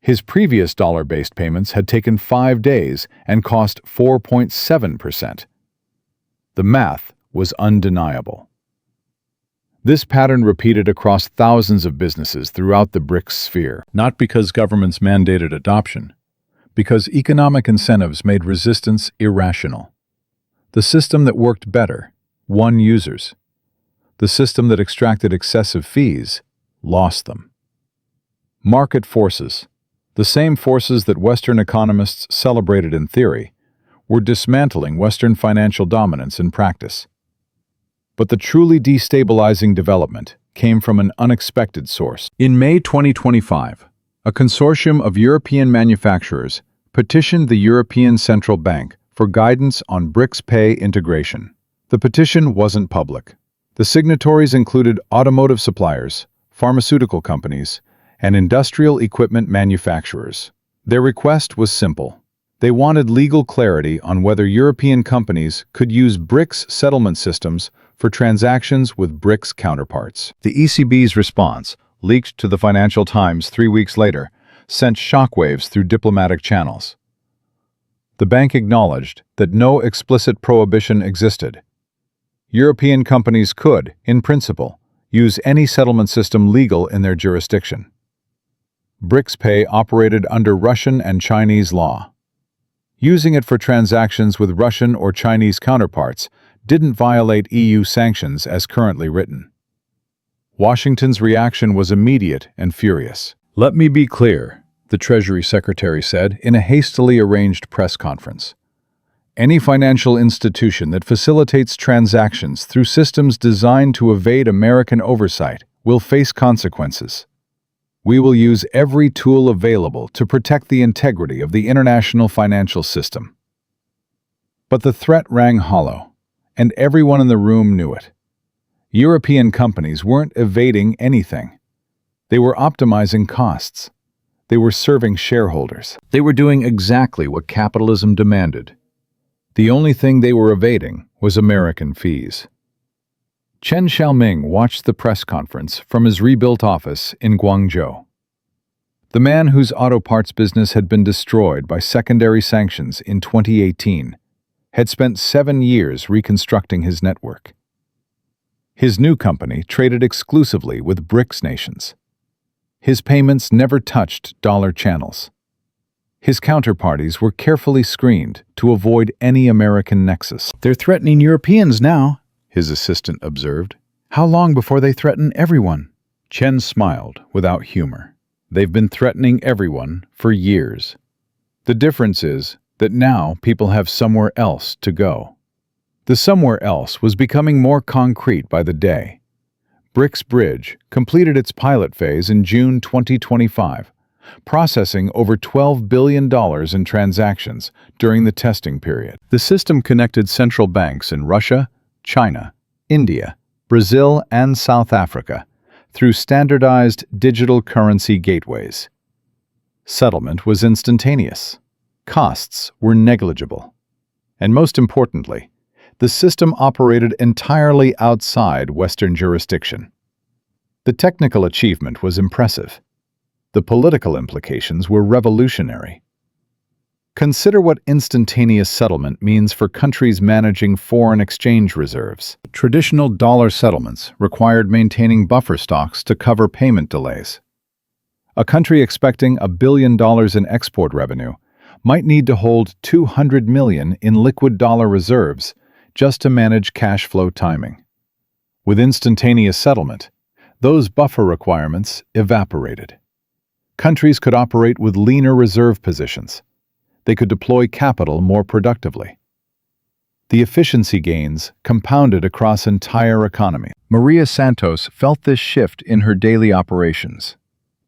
His previous dollar-based payments had taken 5 days and cost 4.7%. The math was undeniable. This pattern repeated across thousands of businesses throughout the BRICS sphere, not because governments mandated adoption, because economic incentives made resistance irrational. The system that worked better won users. The system that extracted excessive fees lost them. Market forces, the same forces that Western economists celebrated in theory, were dismantling Western financial dominance in practice. But the truly destabilizing development came from an unexpected source. In May 2025, a consortium of European manufacturers petitioned the European Central Bank for guidance on BRICS Pay integration. The petition wasn't public. The signatories included automotive suppliers, pharmaceutical companies, and industrial equipment manufacturers. Their request was simple. They wanted legal clarity on whether European companies could use BRICS settlement systems for transactions with BRICS counterparts. The ECB's response, leaked to the Financial Times 3 weeks later, sent shockwaves through diplomatic channels. The bank acknowledged that no explicit prohibition existed. European companies could, in principle, use any settlement system legal in their jurisdiction. BRICS Pay operated under Russian and Chinese law. Using it for transactions with Russian or Chinese counterparts didn't violate EU sanctions as currently written. Washington's reaction was immediate and furious. "Let me be clear," the Treasury Secretary said in a hastily arranged press conference. "Any financial institution that facilitates transactions through systems designed to evade American oversight will face consequences. We will use every tool available to protect the integrity of the international financial system." But the threat rang hollow, and everyone in the room knew it. European companies weren't evading anything. They were optimizing costs. They were serving shareholders. They were doing exactly what capitalism demanded. The only thing they were evading was American fees. Chen Xiaoming watched the press conference from his rebuilt office in Guangzhou. The man whose auto parts business had been destroyed by secondary sanctions in 2018 had spent 7 years reconstructing his network. His new company traded exclusively with BRICS nations. His payments never touched dollar channels. His counterparties were carefully screened to avoid any American nexus. "They're threatening Europeans now," his assistant observed. "How long before they threaten everyone?" Chen smiled without humor. They've been threatening everyone for years. The difference is that now people have somewhere else to go. The somewhere else was becoming more concrete by the day. BRICS Bridge completed its pilot phase in June 2025, processing over $12 billion in transactions during the testing period. The system connected central banks in Russia, China, India, Brazil, and South Africa through standardized digital currency gateways. Settlement was instantaneous. Costs were negligible. And most importantly, the system operated entirely outside Western jurisdiction. The technical achievement was impressive. The political implications were revolutionary. Consider what instantaneous settlement means for countries managing foreign exchange reserves. Traditional dollar settlements required maintaining buffer stocks to cover payment delays. A country expecting $1 billion in export revenue might need to hold $200 million in liquid dollar reserves just to manage cash flow timing. With instantaneous settlement, those buffer requirements evaporated. Countries could operate with leaner reserve positions. They could deploy capital more productively. The efficiency gains compounded across entire economies. Maria Santos felt this shift in her daily operations.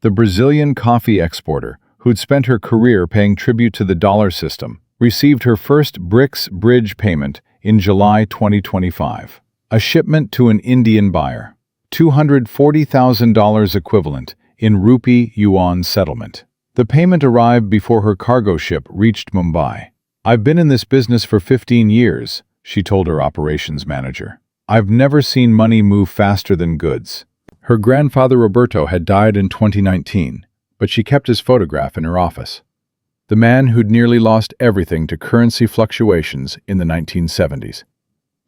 The Brazilian coffee exporter, who'd spent her career paying tribute to the dollar system, received her first BRICS Bridge payment in July 2025. A shipment to an Indian buyer, $240,000 equivalent in rupee-yuan settlement. The payment arrived before her cargo ship reached Mumbai. "I've been in this business for 15 years, she told her operations manager. "I've never seen money move faster than goods." Her grandfather Roberto had died in 2019, but she kept his photograph in her office. The man who'd nearly lost everything to currency fluctuations in the 1970s.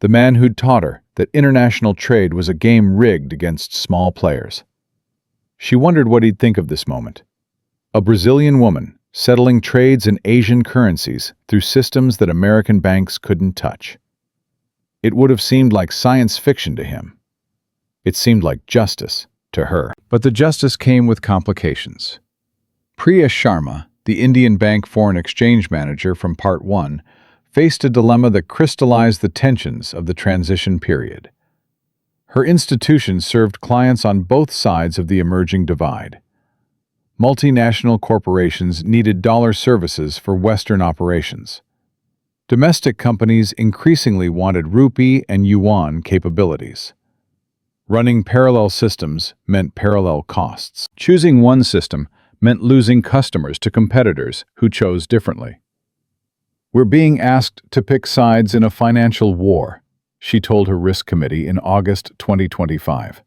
The man who'd taught her that international trade was a game rigged against small players. She wondered what he'd think of this moment. A Brazilian woman settling trades in Asian currencies through systems that American banks couldn't touch. It would have seemed like science fiction to him. It seemed like justice to her. But the justice came with complications. Priya Sharma, the Indian bank foreign exchange manager from Part 1, faced a dilemma that crystallized the tensions of the transition period. Her institution served clients on both sides of the emerging divide. Multinational corporations needed dollar services for Western operations. Domestic companies increasingly wanted rupee and yuan capabilities. Running parallel systems meant parallel costs. Choosing one system meant losing customers to competitors who chose differently. "We're being asked to pick sides in a financial war," she told her risk committee in August 2025.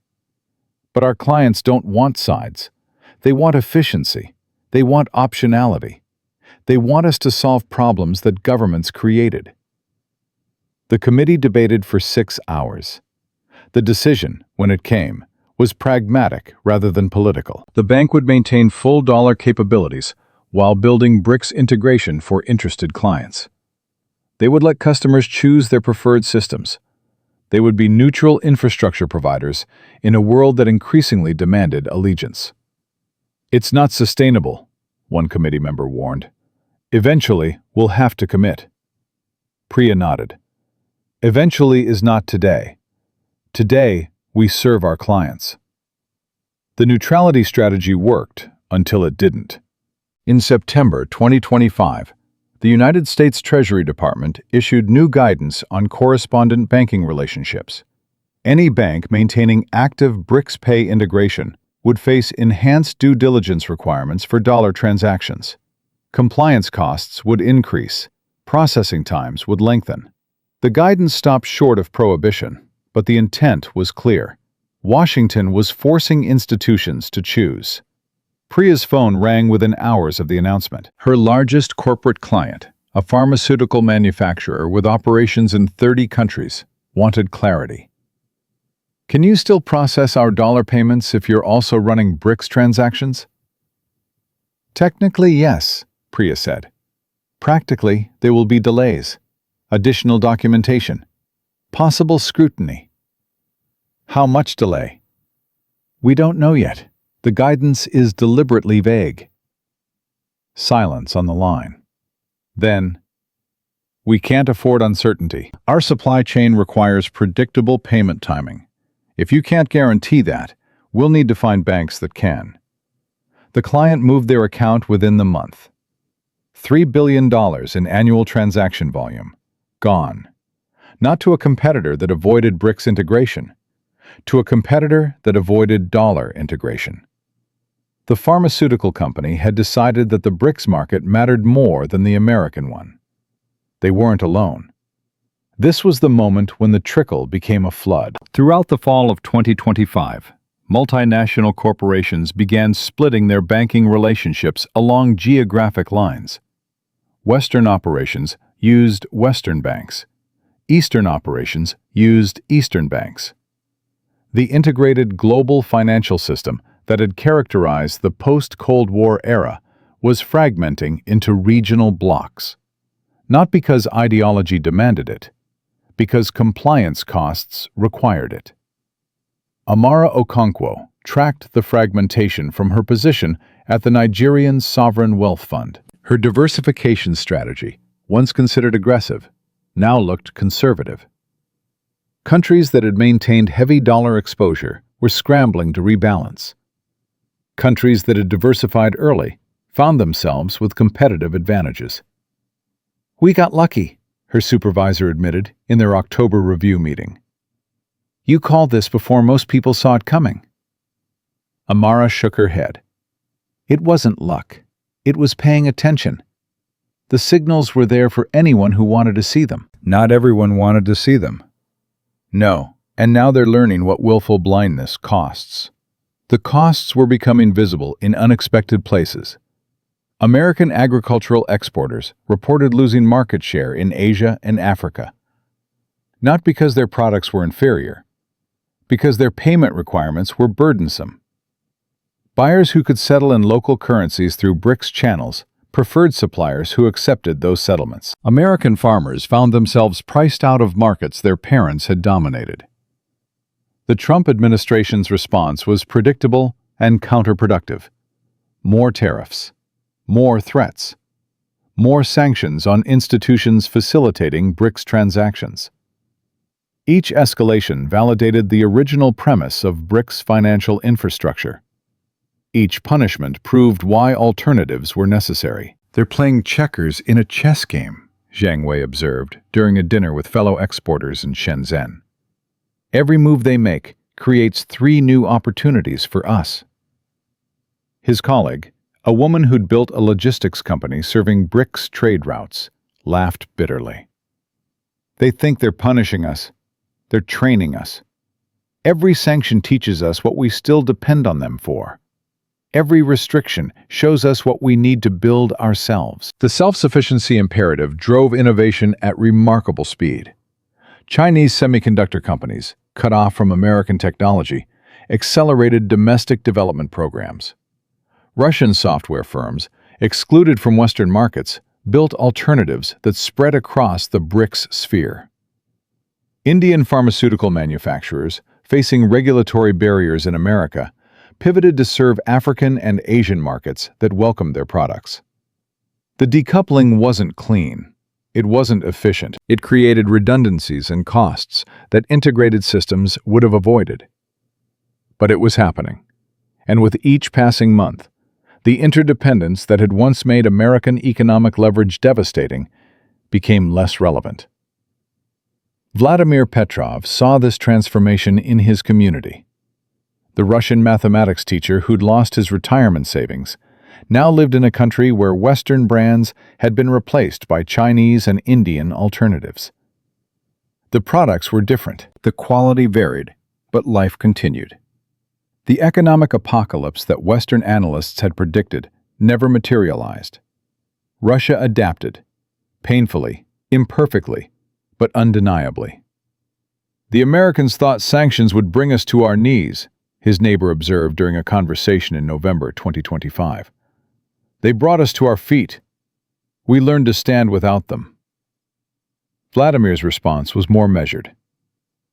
"But our clients don't want sides. They want efficiency. They want optionality. They want us to solve problems that governments created." The committee debated for 6 hours. The decision, when it came, was pragmatic rather than political. The bank would maintain full dollar capabilities while building BRICS integration for interested clients. They would let customers choose their preferred systems. They would be neutral infrastructure providers in a world that increasingly demanded allegiance. "It's not sustainable," one committee member warned. "Eventually, we'll have to commit." Priya nodded. "Eventually is not today. Today, we serve our clients." The neutrality strategy worked until it didn't. In September 2025, the United States Treasury Department issued new guidance on correspondent banking relationships. Any bank maintaining active BRICS Pay integration would face enhanced due diligence requirements for dollar transactions. Compliance costs would increase. Processing times would lengthen. The guidance stopped short of prohibition, but the intent was clear. Washington was forcing institutions to choose. Priya's phone rang within hours of the announcement. Her largest corporate client, a pharmaceutical manufacturer with operations in 30 countries, wanted clarity. "Can you still process our dollar payments if you're also running BRICS transactions?" "Technically, yes," Priya said. "Practically, there will be delays, additional documentation, possible scrutiny." "How much delay?" We don't know yet. The guidance is deliberately vague. Silence on the line. Then, we can't afford uncertainty. Our supply chain requires predictable payment timing. If you can't guarantee that, we'll need to find banks that can. The client moved their account within the month. $3 billion in annual transaction volume. Gone. Not to a competitor that avoided BRICS integration. To a competitor that avoided dollar integration. The pharmaceutical company had decided that the BRICS market mattered more than the American one. They weren't alone. This was the moment when the trickle became a flood. Throughout the fall of 2025, multinational corporations began splitting their banking relationships along geographic lines. Western operations used Western banks. Eastern operations used Eastern banks. The integrated global financial system that had characterized the post-Cold War era was fragmenting into regional blocks. Not because ideology demanded it, because compliance costs required it. Amara Okonkwo tracked the fragmentation from her position at the Nigerian Sovereign Wealth Fund. Her diversification strategy, once considered aggressive, now looked conservative. Countries that had maintained heavy dollar exposure were scrambling to rebalance. Countries that had diversified early found themselves with competitive advantages. "We got lucky," her supervisor admitted in their October review meeting. "You called this before most people saw it coming." Amara shook her head. It wasn't luck. It was paying attention. The signals were there for anyone who wanted to see them. Not everyone wanted to see them. No, and now they're learning what willful blindness costs. The costs were becoming visible in unexpected places. American agricultural exporters reported losing market share in Asia and Africa. Not because their products were inferior, because their payment requirements were burdensome. Buyers who could settle in local currencies through BRICS channels preferred suppliers who accepted those settlements. American farmers found themselves priced out of markets their parents had dominated. The Trump administration's response was predictable and counterproductive. More tariffs. More threats. More sanctions on institutions facilitating BRICS transactions. Each escalation validated the original premise of BRICS financial infrastructure. Each punishment proved why alternatives were necessary. "They're playing checkers in a chess game," Zhang Wei observed during a dinner with fellow exporters in Shenzhen. "Every move they make creates 3 new opportunities for us." His colleague, a woman who'd built a logistics company serving BRICS trade routes, laughed bitterly. "They think they're punishing us. They're training us. Every sanction teaches us what we still depend on them for. Every restriction shows us what we need to build ourselves." The self-sufficiency imperative drove innovation at remarkable speed. Chinese semiconductor companies, cut off from American technology, accelerated domestic development programs. Russian software firms, excluded from Western markets, built alternatives that spread across the BRICS sphere. Indian pharmaceutical manufacturers, facing regulatory barriers in America, pivoted to serve African and Asian markets that welcomed their products. The decoupling wasn't clean. It wasn't efficient. It created redundancies and costs that integrated systems would have avoided. But it was happening. And with each passing month, the interdependence that had once made American economic leverage devastating became less relevant. Vladimir Petrov saw this transformation in his community. The Russian mathematics teacher who'd lost his retirement savings now lived in a country where Western brands had been replaced by Chinese and Indian alternatives. The products were different, the quality varied, but life continued. The economic apocalypse that Western analysts had predicted never materialized. Russia adapted, painfully, imperfectly, but undeniably. "The Americans thought sanctions would bring us to our knees," his neighbor observed during a conversation in November 2025. "They brought us to our feet. We learned to stand without them." Vladimir's response was more measured.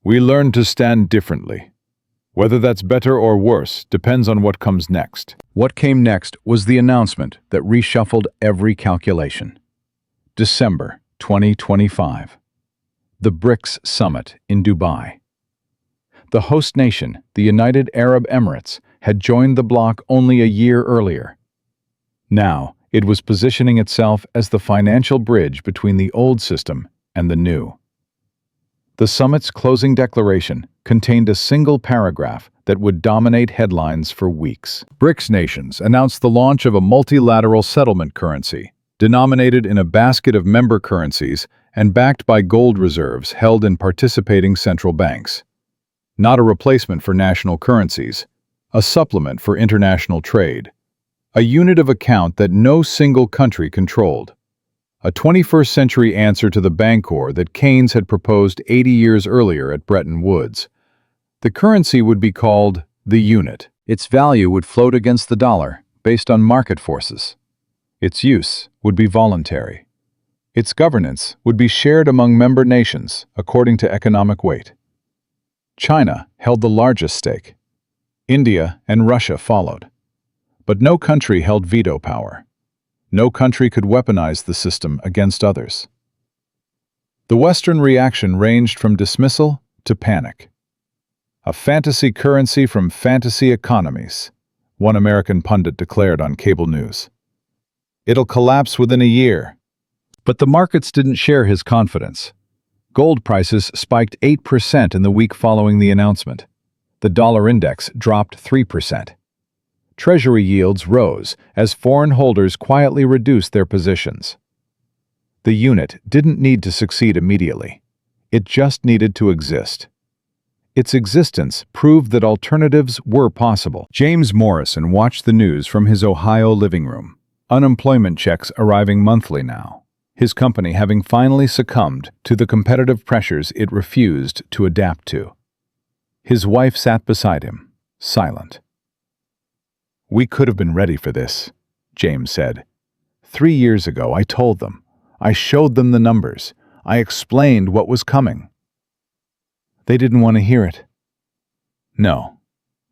"We learned to stand differently. Whether that's better or worse depends on what comes next. What came next was the announcement that reshuffled every calculation. December 2025. The BRICS Summit in Dubai. The host nation, the United Arab Emirates, had joined the bloc only a year earlier. Now, it was positioning itself as the financial bridge between the old system and the new. The summit's closing declaration contained a single paragraph that would dominate headlines for weeks. BRICS nations announced the launch of a multilateral settlement currency, denominated in a basket of member currencies and backed by gold reserves held in participating central banks. Not a replacement for national currencies, a supplement for international trade, a unit of account that no single country controlled. A 21st century answer to the Bancor that Keynes had proposed 80 years earlier at Bretton Woods. The currency would be called the unit. Its value would float against the dollar based on market forces. Its use would be voluntary. Its governance would be shared among member nations according to economic weight. China held the largest stake. India and Russia followed. But no country held veto power. No country could weaponize the system against others. The Western reaction ranged from dismissal to panic. A fantasy currency from fantasy economies, one American pundit declared on cable news. It'll collapse within a year. But the markets didn't share his confidence. Gold prices spiked 8% in the week following the announcement. The dollar index dropped 3%. Treasury yields rose as foreign holders quietly reduced their positions. The unit didn't need to succeed immediately. It just needed to exist. Its existence proved that alternatives were possible. James Morrison watched the news from his Ohio living room. Unemployment checks arriving monthly now. His company having finally succumbed to the competitive pressures it refused to adapt to. His wife sat beside him, silent. "We could have been ready for this," James said. 3 years ago, I told them. I showed them the numbers. I explained what was coming. They didn't want to hear it. No,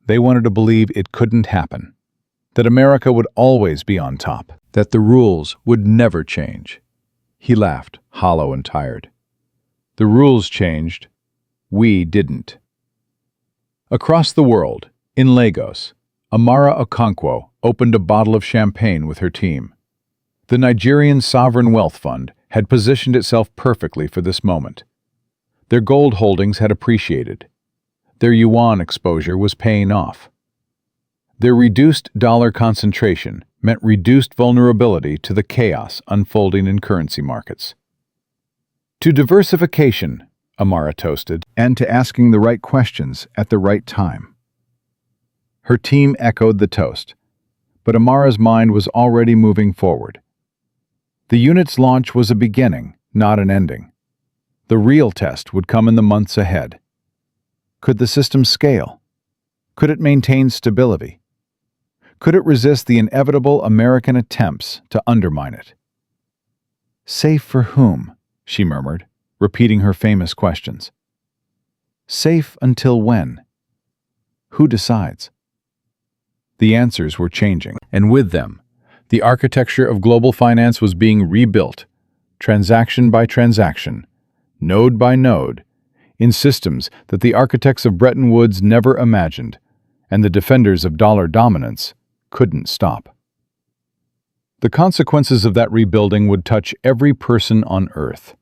they wanted to believe it couldn't happen, that America would always be on top, that the rules would never change. He laughed, hollow and tired. The rules changed. We didn't. Across the world, in Lagos, Amara Okonkwo opened a bottle of champagne with her team. The Nigerian Sovereign Wealth Fund had positioned itself perfectly for this moment. Their gold holdings had appreciated. Their yuan exposure was paying off. Their reduced dollar concentration meant reduced vulnerability to the chaos unfolding in currency markets. To diversification, Amara toasted, and to asking the right questions at the right time. Her team echoed the toast, but Amara's mind was already moving forward. The unit's launch was a beginning, not an ending. The real test would come in the months ahead. Could the system scale? Could it maintain stability? Could it resist the inevitable American attempts to undermine it? Safe for whom? She murmured, repeating her famous questions. Safe until when? Who decides? The answers were changing, and with them, the architecture of global finance was being rebuilt, transaction by transaction, node by node, in systems that the architects of Bretton Woods never imagined, and the defenders of dollar dominance couldn't stop. The consequences of that rebuilding would touch every person on Earth.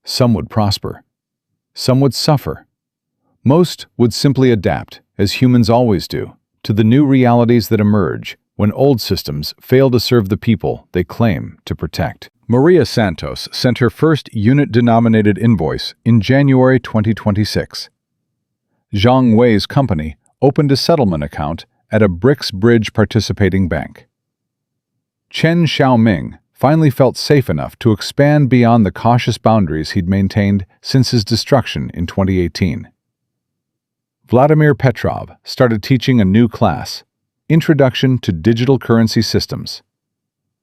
Some would prosper. Some would suffer. Most would simply adapt, as humans always do, to the new realities that emerge when old systems fail to serve the people they claim to protect. Maria Santos sent her first unit-denominated invoice in January 2026. Zhang Wei's company opened a settlement account at a BRICS bridge participating bank. Chen Xiaoming finally felt safe enough to expand beyond the cautious boundaries he'd maintained since his destruction in 2018. Vladimir Petrov started teaching a new class, Introduction to Digital Currency Systems.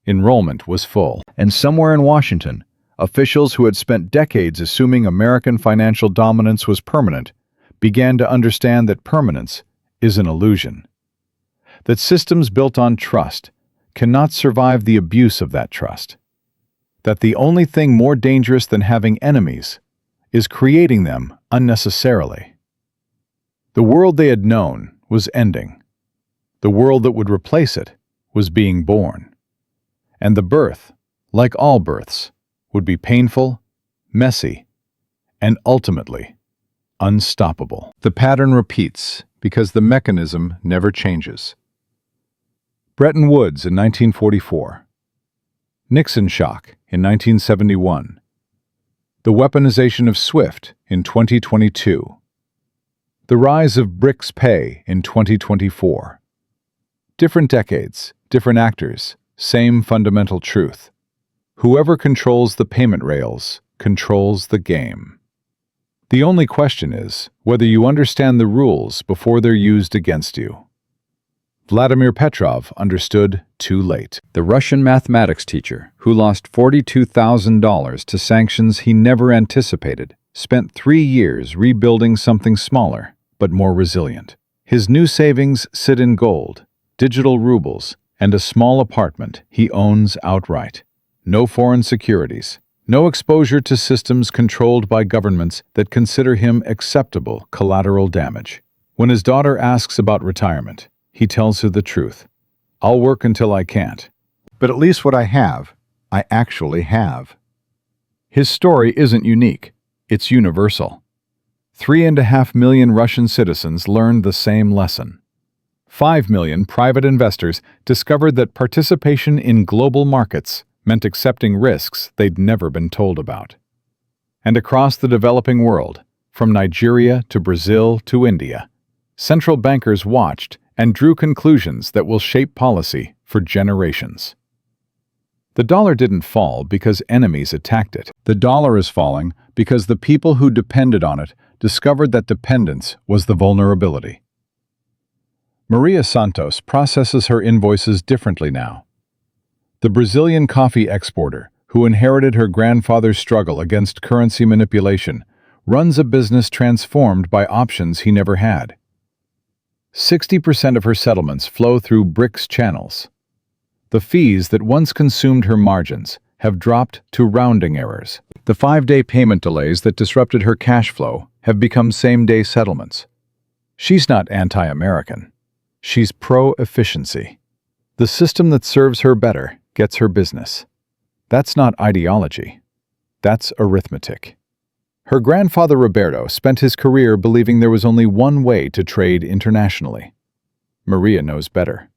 Enrollment was full, and somewhere in Washington, officials who had spent decades assuming American financial dominance was permanent began to understand that permanence is an illusion, that systems built on trust cannot survive the abuse of that trust, that the only thing more dangerous than having enemies is creating them unnecessarily. The world they had known was ending. The world that would replace it was being born. And the birth, like all births, would be painful, messy, and ultimately unstoppable. The pattern repeats because the mechanism never changes. Bretton Woods in 1944. Nixon shock in 1971. The weaponization of SWIFT in 2022. The rise of BRICS pay in 2024. Different decades, different actors, same fundamental truth. Whoever controls the payment rails controls the game. The only question is whether you understand the rules before they're used against you. Vladimir Petrov understood too late. The Russian mathematics teacher, who lost $42,000 to sanctions he never anticipated, spent 3 years rebuilding something smaller, but more resilient. His new savings sit in gold, digital rubles, and a small apartment he owns outright. No foreign securities, no exposure to systems controlled by governments that consider him acceptable collateral damage. When his daughter asks about retirement, he tells her the truth. I'll work until I can't. But at least what I have, I actually have. His story isn't unique. It's universal. 3.5 million Russian citizens learned the same lesson. 5 million private investors discovered that participation in global markets meant accepting risks they'd never been told about. And across the developing world, from Nigeria to Brazil to India, central bankers watched and drew conclusions that will shape policy for generations. The dollar didn't fall because enemies attacked it. The dollar is falling because the people who depended on it discovered that dependence was the vulnerability. Maria Santos processes her invoices differently now. The Brazilian coffee exporter, who inherited her grandfather's struggle against currency manipulation, runs a business transformed by options he never had. 60% of her settlements flow through BRICS channels. The fees that once consumed her margins have dropped to rounding errors. The 5-day payment delays that disrupted her cash flow have become same-day settlements. She's not anti-American. She's pro-efficiency. The system that serves her better gets her business. That's not ideology. That's arithmetic. Her grandfather Roberto spent his career believing there was only one way to trade internationally. Maria knows better.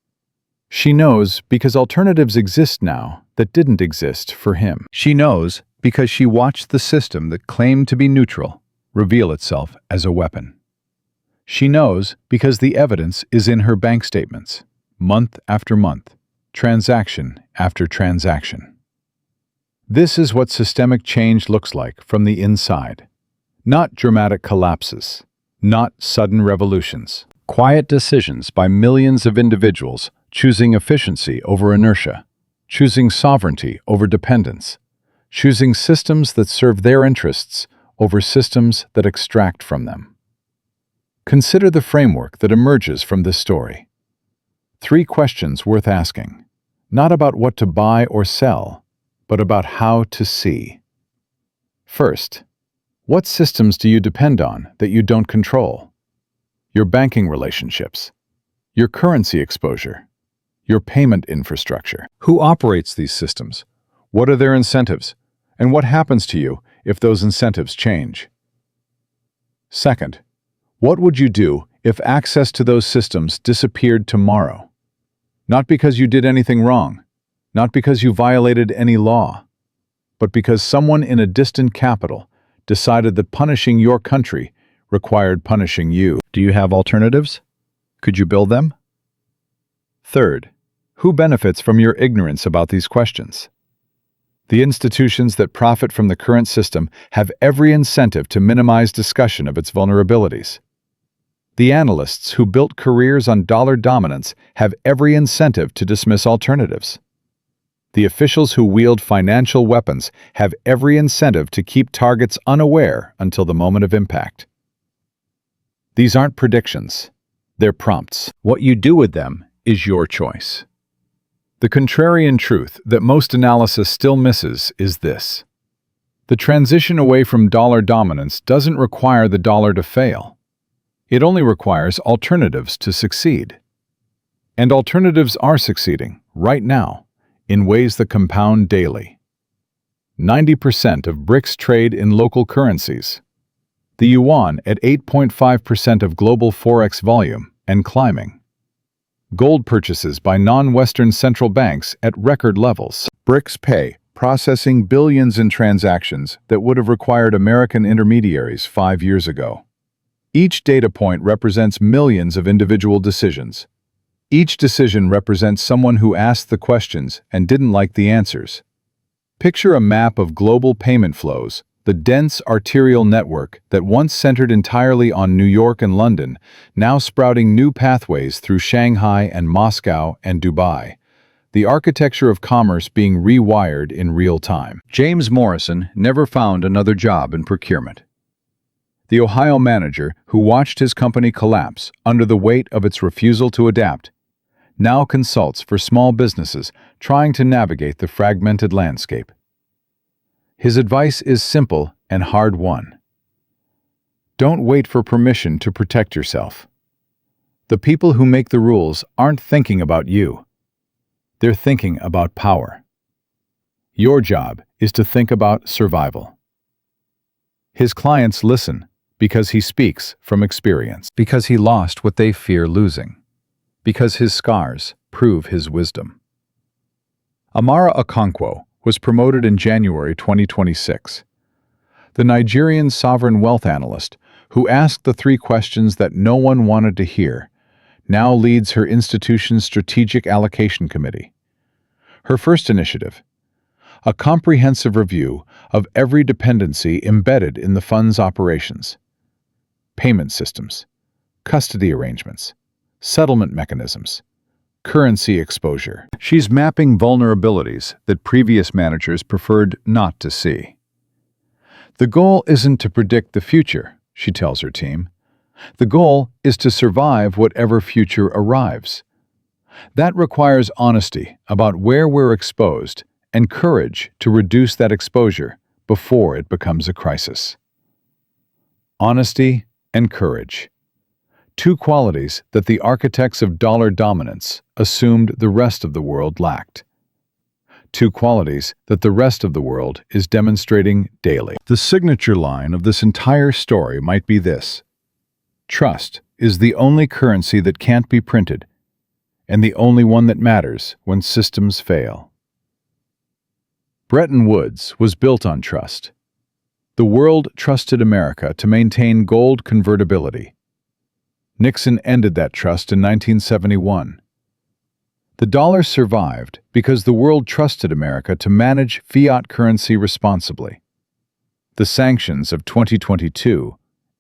She knows because alternatives exist now that didn't exist for him. She knows because she watched the system that claimed to be neutral reveal itself as a weapon. She knows because the evidence is in her bank statements, month after month, transaction after transaction. This is what systemic change looks like from the inside. Not dramatic collapses, not sudden revolutions. Quiet decisions by millions of individuals choosing efficiency over inertia, choosing sovereignty over dependence, choosing systems that serve their interests over systems that extract from them. Consider the framework that emerges from this story. 3 questions worth asking, not about what to buy or sell, but about how to see. First, what systems do you depend on that you don't control? Your banking relationships, your currency exposure, your payment infrastructure. Who operates these systems? What are their incentives? And what happens to you if those incentives change? Second, what would you do if access to those systems disappeared tomorrow? Not because you did anything wrong, not because you violated any law, but because someone in a distant capital decided that punishing your country required punishing you. Do you have alternatives? Could you build them? Third, who benefits from your ignorance about these questions? The institutions that profit from the current system have every incentive to minimize discussion of its vulnerabilities. The analysts who built careers on dollar dominance have every incentive to dismiss alternatives. The officials who wield financial weapons have every incentive to keep targets unaware until the moment of impact. These aren't predictions. They're prompts. What you do with them is your choice. The contrarian truth that most analysis still misses is this. The transition away from dollar dominance doesn't require the dollar to fail. It only requires alternatives to succeed. And alternatives are succeeding, right now, in ways that compound daily. 90% of BRICS trade in local currencies. The yuan at 8.5% of global forex volume and climbing. Gold purchases by non-Western central banks at record levels. BRICS Pay, processing billions in transactions that would have required American intermediaries 5 years ago. Each data point represents millions of individual decisions. Each decision represents someone who asked the questions and didn't like the answers. Picture a map of global payment flows, the dense arterial network that once centered entirely on New York and London, now sprouting new pathways through Shanghai and Moscow and Dubai. The architecture of commerce being rewired in real time. James Morrison never found another job in procurement. The Ohio manager who watched his company collapse under the weight of its refusal to adapt now consults for small businesses trying to navigate the fragmented landscape. His advice is simple and hard-won. Don't wait for permission to protect yourself. The people who make the rules aren't thinking about you. They're thinking about power. Your job is to think about survival. His clients listen because he speaks from experience, because he lost what they fear losing, because his scars prove his wisdom. Amara Okonkwo was promoted in January 2026. The Nigerian sovereign wealth analyst, who asked the 3 questions that no one wanted to hear, now leads her institution's Strategic Allocation Committee. Her first initiative, a comprehensive review of every dependency embedded in the fund's operations. Payment systems, custody arrangements, settlement mechanisms, currency exposure. She's mapping vulnerabilities that previous managers preferred not to see. The goal isn't to predict the future, she tells her team. The goal is to survive whatever future arrives. That requires honesty about where we're exposed and courage to reduce that exposure before it becomes a crisis. Honesty and courage. 2 qualities that the architects of dollar dominance assumed the rest of the world lacked. 2 qualities that the rest of the world is demonstrating daily. The signature line of this entire story might be this: trust is the only currency that can't be printed, and the only one that matters when systems fail. Bretton Woods was built on trust. The world trusted America to maintain gold convertibility. Nixon ended that trust in 1971. The dollar survived because the world trusted America to manage fiat currency responsibly. The sanctions of 2022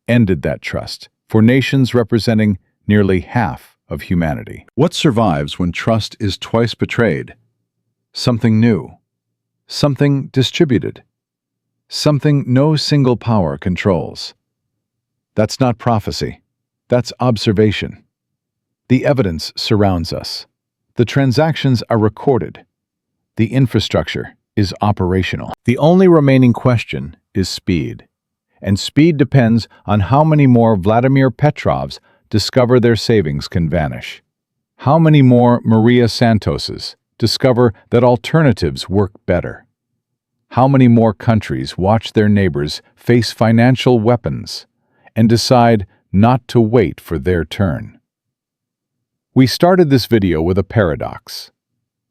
ended that trust for nations representing nearly half of humanity. What survives when trust is twice betrayed? Something new, something distributed, something no single power controls. That's not prophecy, that's observation. The evidence surrounds us. The transactions are recorded. The infrastructure is operational. The only remaining question is speed. And speed depends on how many more Vladimir Petrovs discover their savings can vanish. How many more Maria Santoses discover that alternatives work better? How many more countries watch their neighbors face financial weapons and decide not to wait for their turn? We started this video with a paradox.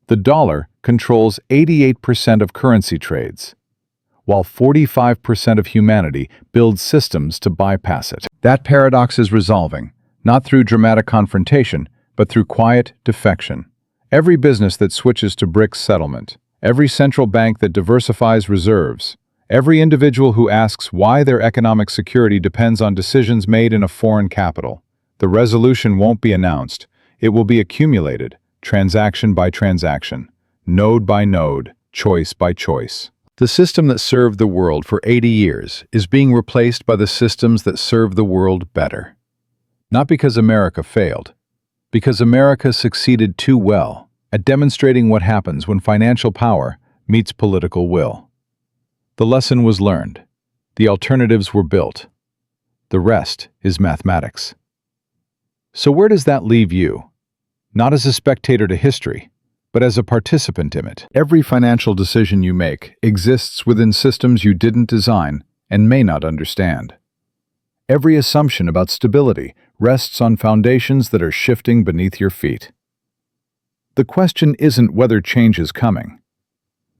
The dollar controls 88% of currency trades, while 45% of humanity builds systems to bypass it. That paradox is resolving, not through dramatic confrontation, but through quiet defection. Every business that switches to BRICS settlement, every central bank that diversifies reserves, every individual who asks why their economic security depends on decisions made in a foreign capital. The resolution won't be announced. It will be accumulated, transaction by transaction, node by node, choice by choice. The system that served the world for 80 years is being replaced by the systems that serve the world better. Not because America failed, because America succeeded too well at demonstrating what happens when financial power meets political will. The lesson was learned. The alternatives were built. The rest is mathematics. So where does that leave you? Not as a spectator to history, but as a participant in it. Every financial decision you make exists within systems you didn't design and may not understand. Every assumption about stability rests on foundations that are shifting beneath your feet. The question isn't whether change is coming.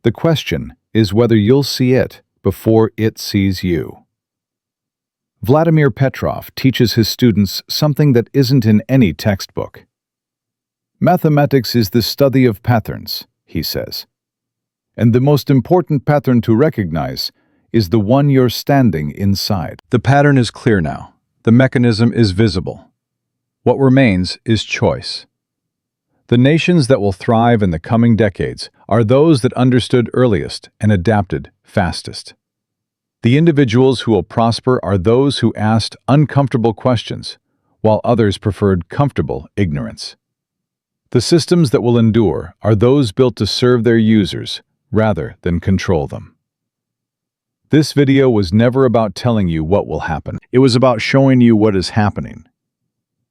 The question is whether you'll see it before it sees you. Vladimir Petrov teaches his students something that isn't in any textbook. Mathematics is the study of patterns, he says. And the most important pattern to recognize is the one you're standing inside. The pattern is clear now. The mechanism is visible. What remains is choice. The nations that will thrive in the coming decades are those that understood earliest and adapted fastest. The individuals who will prosper are those who asked uncomfortable questions, while others preferred comfortable ignorance. The systems that will endure are those built to serve their users rather than control them. This video was never about telling you what will happen. It was about showing you what is happening.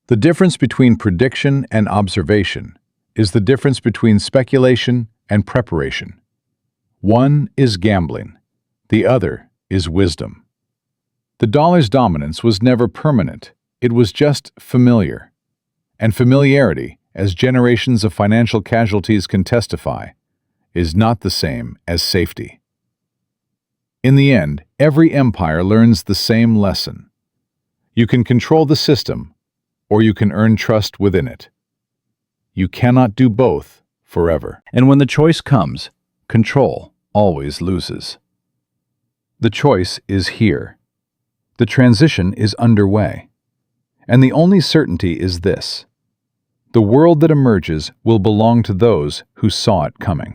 The difference between prediction and observation is the difference between speculation and preparation. One is gambling. The other is wisdom. The dollar's dominance was never permanent. It was just familiar. And familiarity, as generations of financial casualties can testify, is not the same as safety. In the end, every empire learns the same lesson. You can control the system, or you can earn trust within it. You cannot do both forever. And when the choice comes, control always loses. The choice is here. The transition is underway. And the only certainty is this: the world that emerges will belong to those who saw it coming.